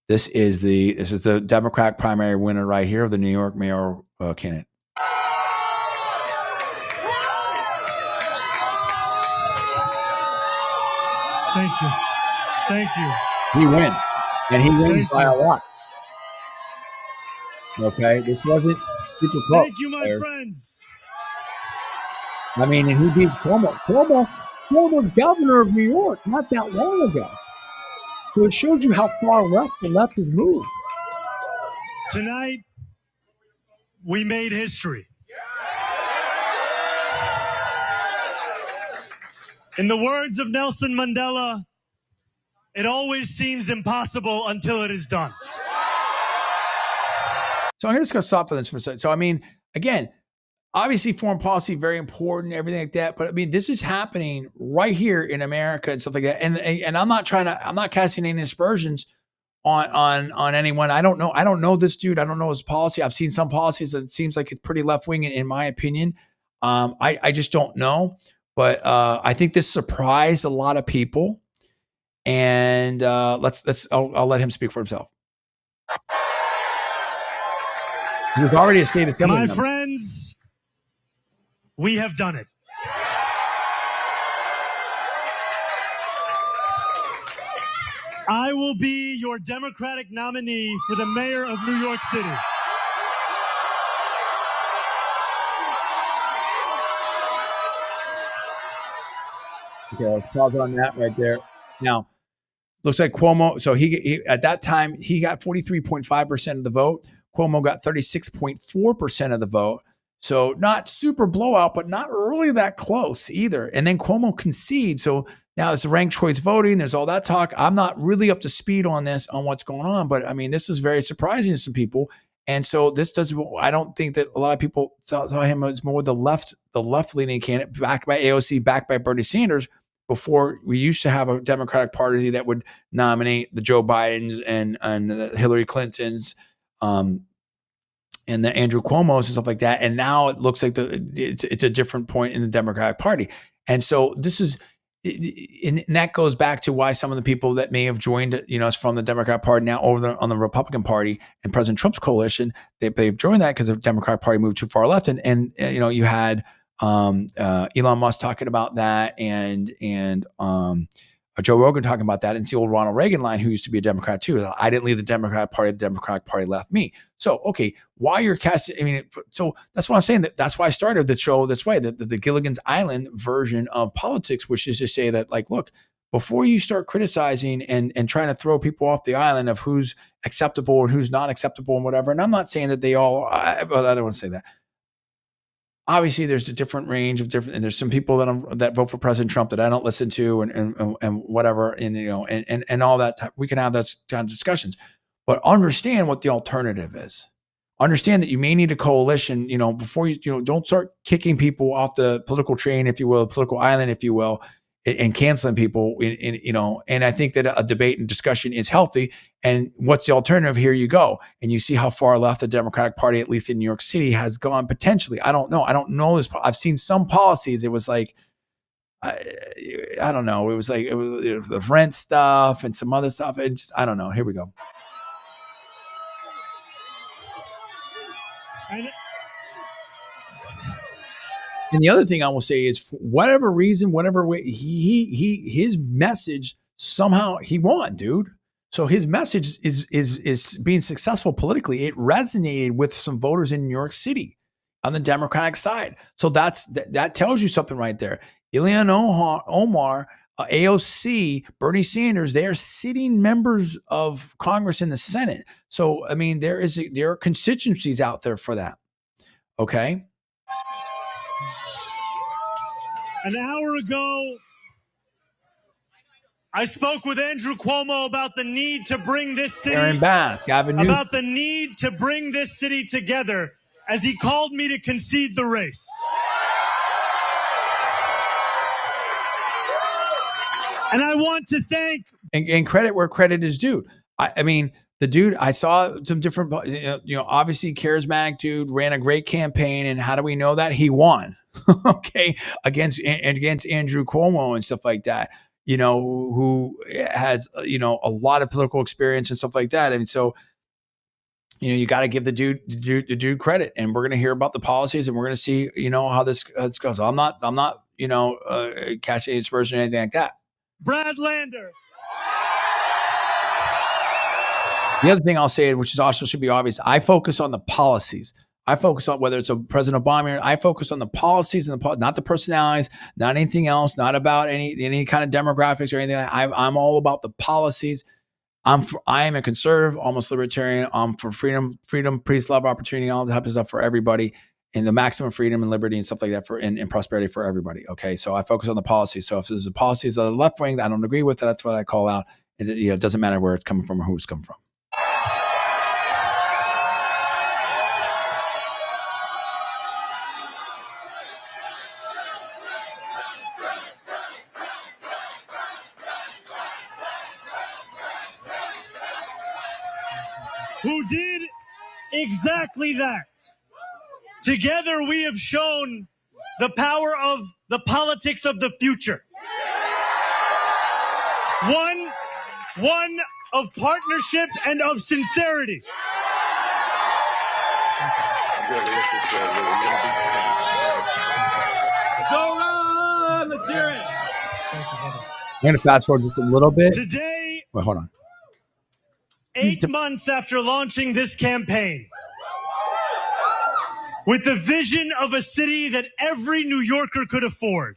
This is the Democratic primary winner right here of the New York mayoral candidate. Thank you. Thank you. He wins, and he wins by a lot. Okay, this wasn't super close. Thank you, my friends. I mean, and he beat former governor of New York not that long ago. So it shows you how far left the left has moved. Tonight, we made history. In the words of Nelson Mandela, it always seems impossible until it is done. So I'm just going to stop for this for a second. So, I mean, again, obviously foreign policy, very important, everything like that. But I mean, this is happening right here in America and stuff like that. And I'm not casting any aspersions on anyone. I don't know this dude. I don't know his policy. I've seen some policies that seems like it's pretty left wing in my opinion. I just don't know. But I think this surprised a lot of people. And I'll let him speak for himself. He was already a state assembly member. My friends, we have done it. I will be your Democratic nominee for the mayor of New York City. Okay, let's pause on that right there. Now, looks like Cuomo. So he at that time he got 43.5% of the vote. Cuomo got 36.4% of the vote. So not super blowout, but not really that close either. And then Cuomo concedes. So now it's ranked choice voting. There's all that talk. I'm not really up to speed on this, on what's going on, but I mean, this is very surprising to some people. And so this does. I don't think that a lot of people saw him as more the left leaning candidate, backed by AOC, backed by Bernie Sanders. Before, we used to have a Democratic Party that would nominate the Joe Bidens and the Hillary Clintons, and the Andrew Cuomo's and stuff like that. And now it looks like it's a different point in the Democratic Party. And so this is, and that goes back to why some of the people that may have joined, us from the Democratic Party now over on the Republican Party and President Trump's coalition, they've joined that because the Democratic Party moved too far left. And you had Elon Musk talking about that, and Joe Rogan talking about that. And it's the old Ronald Reagan line, who used to be a Democrat too. I didn't leave the Democratic Party; the Democratic Party left me. So, okay, why you're casting? I mean, so that's what I'm saying. That's why I started the show this way, the Gilligan's Island version of politics, which is to say that, like, look, before you start criticizing and trying to throw people off the island of who's acceptable and who's not acceptable and whatever. And I'm not saying that they all. I don't want to say that. Obviously, there's a different range of different, and there's some people that vote for President Trump that I don't listen to, and whatever, and all that. We can have that kind of discussions, but understand what the alternative is. Understand that you may need a coalition, before you don't start kicking people off the political train, if you will, political island, if you will, and canceling people. And I think that a debate and discussion is healthy. And what's the alternative? Here you go. And you see how far left the Democratic Party, at least in New York City, has gone potentially. I don't know this. I've seen some policies. It was like, I don't know. It was like, it was the rent stuff and some other stuff. And just, I don't know. Here we go. And the other thing I will say is, for whatever reason, whatever way, his message, somehow he won, dude. So his message is being successful politically. It resonated with some voters in New York City on the Democratic side. So that tells you something right there. Ilhan Omar AOC, Bernie Sanders, they are sitting members of Congress in the Senate. So, I mean, there are constituencies out there for that. Okay. An hour ago, I spoke with Andrew Cuomo about the need to bring this city, Aaron Bass, Gavin Newsom. about the need to bring this city together as he called me to concede the race. And I want to thank and credit where credit is due. I mean, the dude, I saw some different, obviously charismatic dude, ran a great campaign. And how do we know that? He won, okay, against Andrew Cuomo and stuff like that, who has, a lot of political experience and stuff like that. And so, you got to give the dude credit, and we're going to hear about the policies, and we're going to see, how this goes. I'm not, catching his version or anything like that. Brad Lander. The other thing I'll say, which is also should be obvious, I focus on the policies. I focus on whether it's a President Obama. I focus on the policies and not the personalities, not anything else, not about any kind of demographics or anything. I'm all about the policies. I am a conservative, almost libertarian. I'm for freedom, peace, love, opportunity, all that type of stuff for everybody, and the maximum freedom and liberty and stuff like that and prosperity for everybody. Okay, so I focus on the policies. So if there's the policies of the left wing that I don't agree with, that's what I call out. It doesn't matter where it's coming from or who it's coming from. Who did exactly that. Together we have shown the power of the politics of the future. One of partnership and of sincerity. So let's hear it. I'm going to fast forward just a little bit. Today, wait, hold on. 8 months after launching this campaign, with the vision of a city that every New Yorker could afford,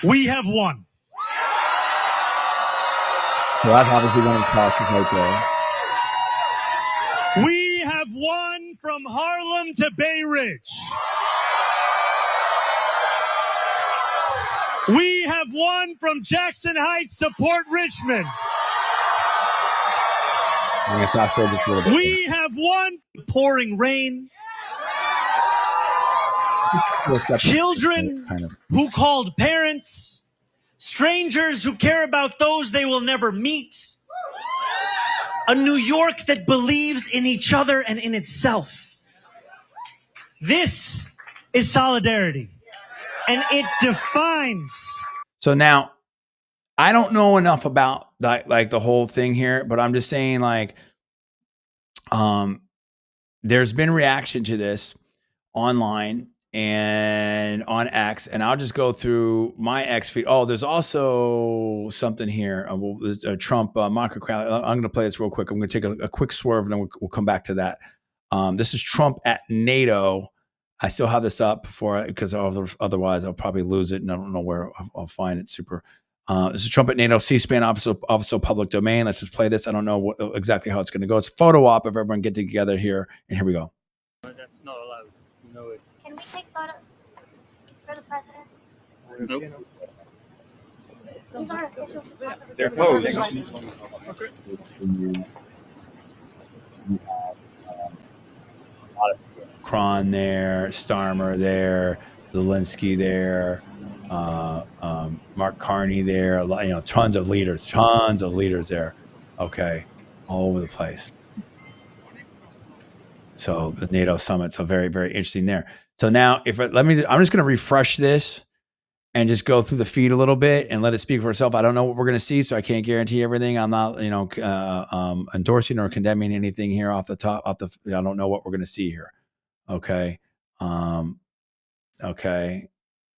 we have won. So that's obviously one of the process right there. We have won from Harlem to Bay Ridge. We have won from Jackson Heights to Port Richmond. We have won pouring rain. Children who called parents. Strangers who care about those they will never meet. A New York that believes in each other and in itself. This is solidarity. And it defines. So now, I don't know enough about like the whole thing here, but I'm just saying there's been reaction to this online and on X, and I'll just go through my X feed. Oh, there's also something here. Trump mock crowd. I'm going to play this real quick. I'm going to take a quick swerve, and then we'll come back to that. This is Trump at NATO. I still have this up because otherwise I'll probably lose it, and I don't know where I'll find it. Super. This is Trump at NATO, C-SPAN, also public domain. Let's just play this. I don't know exactly how it's going to go. It's a photo op of everyone getting together here, and here we go. That's not allowed. You know it. Can we take photos for the president? Nope. These are official photographers. They're closed. Kron there, Starmer there, Zelensky there, Mark Carney there, tons of leaders there. Okay, all over the place. So the NATO summit, so very, very interesting there. So now, I'm just going to refresh this and just go through the feed a little bit and let it speak for itself. I don't know what we're going to see, so I can't guarantee everything. I'm not, endorsing or condemning anything here off the top. I don't know what we're going to see here. Okay. Okay.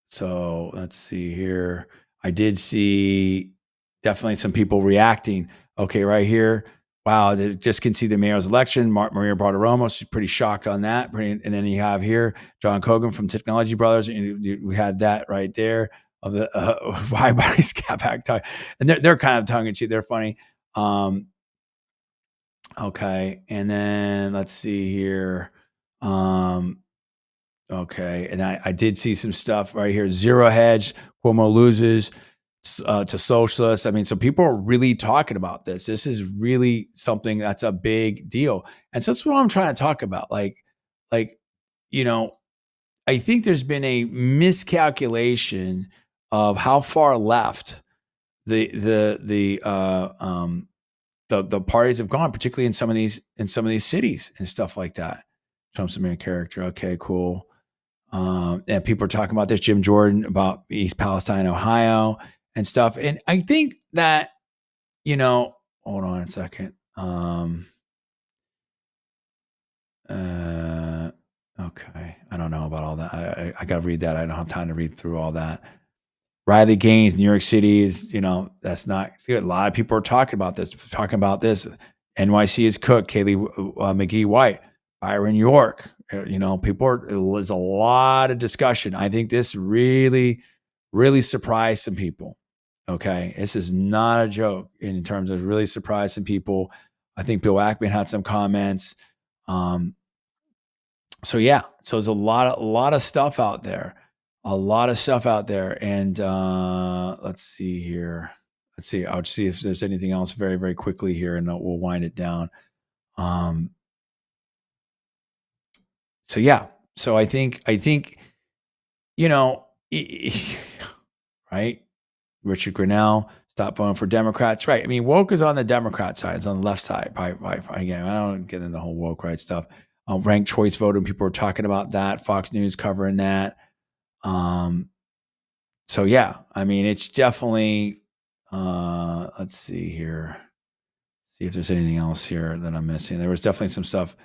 So let's see here. I did see definitely some people reacting. Okay. Right here. Wow. They just can see the mayor's election. Maria Bartiromo, she's pretty shocked on that. And then you have here, John Cogan from Technology Brothers. And we had that right there. of the why bodies got back time, and they're kind of tongue in cheek. They're funny. Okay, and then let's see here. Okay, and I did see some stuff right here. Zero hedge. Cuomo loses to socialists. I mean, so people are really talking about this. This is really something that's a big deal, and so that's what I'm trying to talk about. Like, you know, I think there's been a miscalculation of how far left the parties have gone, particularly in some of these cities and stuff like that. Trump's the main character. Okay, cool. And people are talking about this. Jim Jordan about East Palestine, Ohio, and stuff. And I think that, hold on a second. Okay, I don't know about all that. I got to read that. I don't have time to read through all that. Riley Gaines, New York City is, that's not good. A lot of people are talking about this. NYC is cooked. Kaylee McGee White, Byron York. There's a lot of discussion. I think this really, really surprised some people. Okay, this is not a joke in terms of really surprised some people. I think Bill Ackman had some comments. So there's a lot of stuff out there. And let's see here. I'll see if there's anything else very, very quickly here, and we'll wind it down. So I think right? Richard Grinnell, stop voting for Democrats. Right. I mean, woke is on the Democrat side. It's on the left side. Again, I don't get into the whole woke right stuff. Ranked choice voting. People are talking about that. Fox News covering that. So yeah, I mean, it's definitely, let's see here. See if there's anything else here that I'm missing. There was definitely some stuff.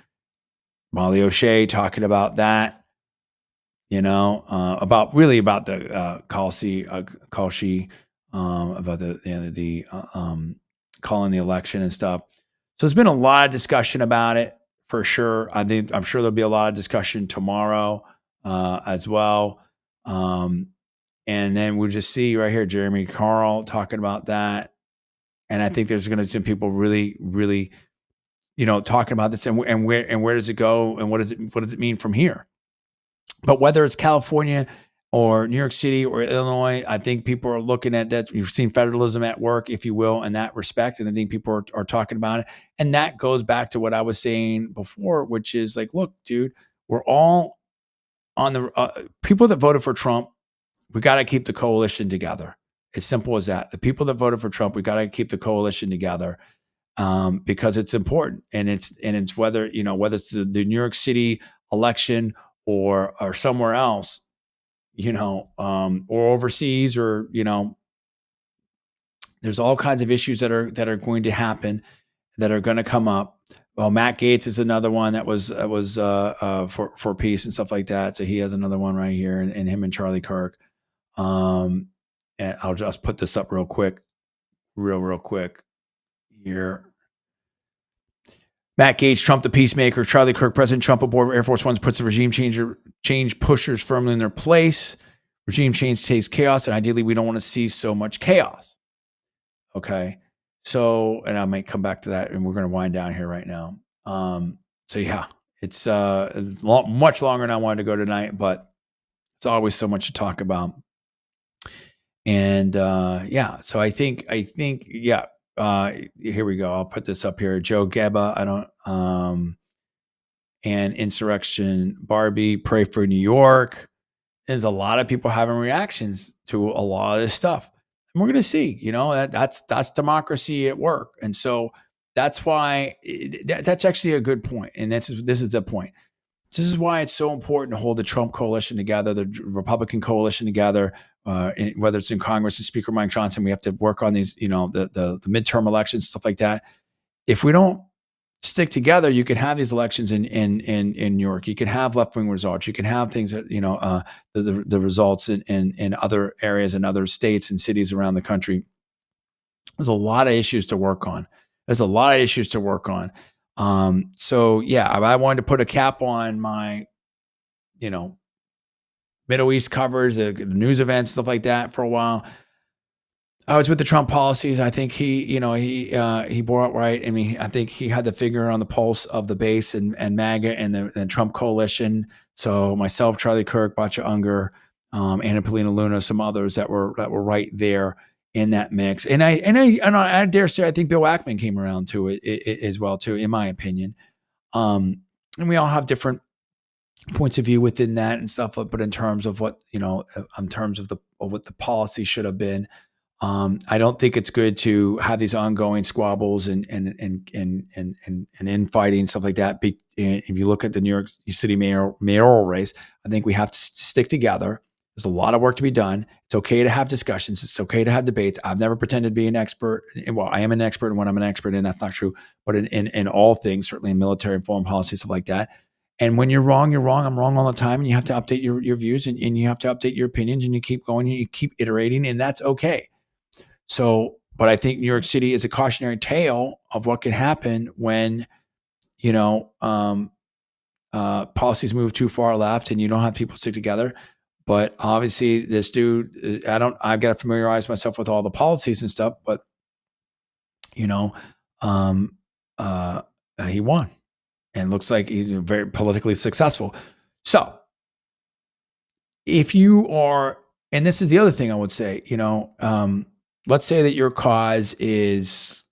Molly O'Shea talking about that, about the Kalshi, about the calling the election and stuff. So there's been a lot of discussion about it for sure. I'm sure there'll be a lot of discussion tomorrow as well. And then we'll just see right here, Jeremy Carl talking about that. And I think there's going to be some people really, really, talking about this and where does it go and what does it mean from here? But whether it's California or New York City or Illinois, I think people are looking at that. You've seen federalism at work, if you will, in that respect. And I think people are talking about it. And that goes back to what I was saying before, which is like, look, dude, we're all on the people that voted for Trump. We got to keep the coalition together. As simple as that. The people that voted for Trump, we got to keep the coalition together because it's important. And it's whether it's the New York City election or somewhere else, or overseas, or there's all kinds of issues that are going to happen, that are going to come up. Well, Matt Gaetz is another one that was for peace and stuff like that. So he has another one right here, and him and Charlie Kirk. And I'll just put this up real quick here. Matt Gaetz, Trump the peacemaker. Charlie Kirk, President Trump aboard Air Force One puts the regime change pushers firmly in their place. Regime change takes chaos, and ideally we don't want to see so much chaos. Okay. So, and I might come back to that, and we're going to wind down here right now. So yeah, it's much longer than I wanted to go tonight, but it's always so much to talk about. And so I think here we go. I'll put this up here. Joe Geba, and Insurrection Barbie, pray for New York. There's a lot of people having reactions to a lot of this stuff. And we're going to see, that's democracy at work. And so that's why that's actually a good point. And this is the point. This is why it's so important to hold the Trump coalition together, the Republican coalition together, whether it's in Congress and Speaker Mike Johnson. We have to work on these, the midterm elections, stuff like that. If we don't stick together, you can have these elections in New York. You can have left-wing results. You can have things that, the results in other areas and other states and cities around the country. There's a lot of issues to work on. So yeah, I wanted to put a cap on my, Middle East covers, the news events, stuff like that for a while. I was with the Trump policies. I think he bore out right. I mean, I think he had the finger on the pulse of the base and MAGA and the Trump coalition. So myself, Charlie Kirk, Bacha Unger, Anna Polina Luna, some others that were right there in that mix. And I dare say I think Bill Ackman came around to it as well too, in my opinion. And we all have different points of view within that and stuff, but in terms of what in terms of what the policy should have been. I don't think it's good to have these ongoing squabbles and infighting and stuff like that. If you look at the New York City mayoral race, I think we have to stick together. There's a lot of work to be done. It's okay to have discussions. It's okay to have debates. I've never pretended to be an expert. Well, I am an expert in what I'm an expert in. That's not true. But in all things, certainly in military and foreign policy, stuff like that. And when you're wrong, you're wrong. I'm wrong all the time. And you have to update your views and you have to update your opinions and you keep going and you keep iterating. And that's okay. So, but I think New York City is a cautionary tale of what can happen when, policies move too far left and you don't have people stick together. But obviously this dude, I've got to familiarize myself with all the policies and stuff, but he won and looks like he's very politically successful. So if you are, and this is the other thing I would say, let's say that your cause is,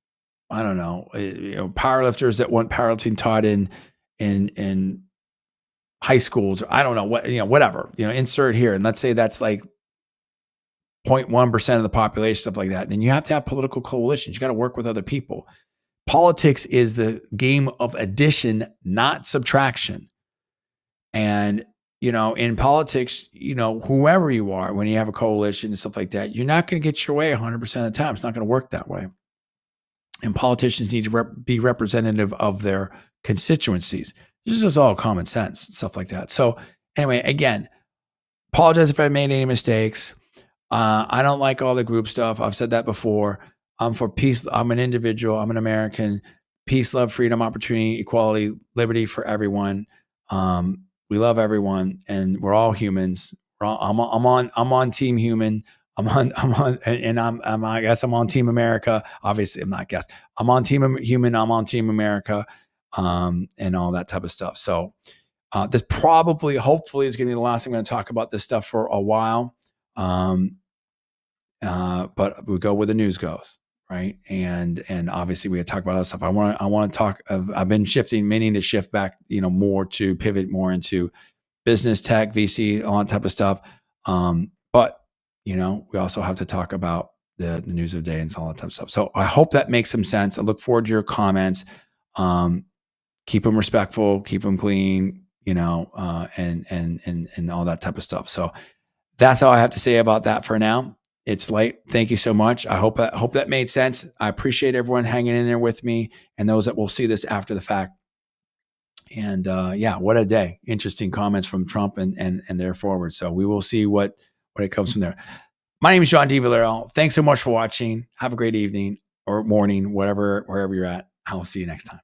I don't know, powerlifters that want powerlifting taught in high schools, or I don't know what, whatever, insert here. And let's say that's like 0.1% of the population, stuff like that. Then you have to have political coalitions. You got to work with other people. Politics is the game of addition, not subtraction. And in politics, whoever you are, when you have a coalition and stuff like that, you're not going to get your way 100% of the time. It's not going to work that way. And politicians need to be representative of their constituencies. This is just all common sense, stuff like that. So anyway, again, apologize if I made any mistakes. I don't like all the group stuff. I've said that before. I'm for peace. I'm an individual. I'm an American. Peace, love, freedom, opportunity, equality, liberty for everyone. We love everyone, and we're all humans. I'm on Team Human. I guess I'm on Team America. Obviously, I'm not guess. I'm on Team Human. I'm on Team America, and all that type of stuff. So this probably, hopefully, is going to be the last time I'm going to talk about this stuff for a while. But we go where the news goes, right? And obviously, we talk about other stuff. I want to talk. I've been meaning to shift back, more to pivot more into business, tech, VC, all that type of stuff. But we also have to talk about the news of the day and all that type of stuff. So I hope that makes some sense. I look forward to your comments. Keep them respectful, keep them clean, and all that type of stuff. So that's all I have to say about that for now. It's late. Thank you so much. I hope that made sense. I appreciate everyone hanging in there with me and those that will see this after the fact. And what a day. Interesting comments from Trump and their forward. So we will see what it comes from there. My name is John DiValero. Thanks so much for watching. Have a great evening or morning, wherever you're at. I'll see you next time.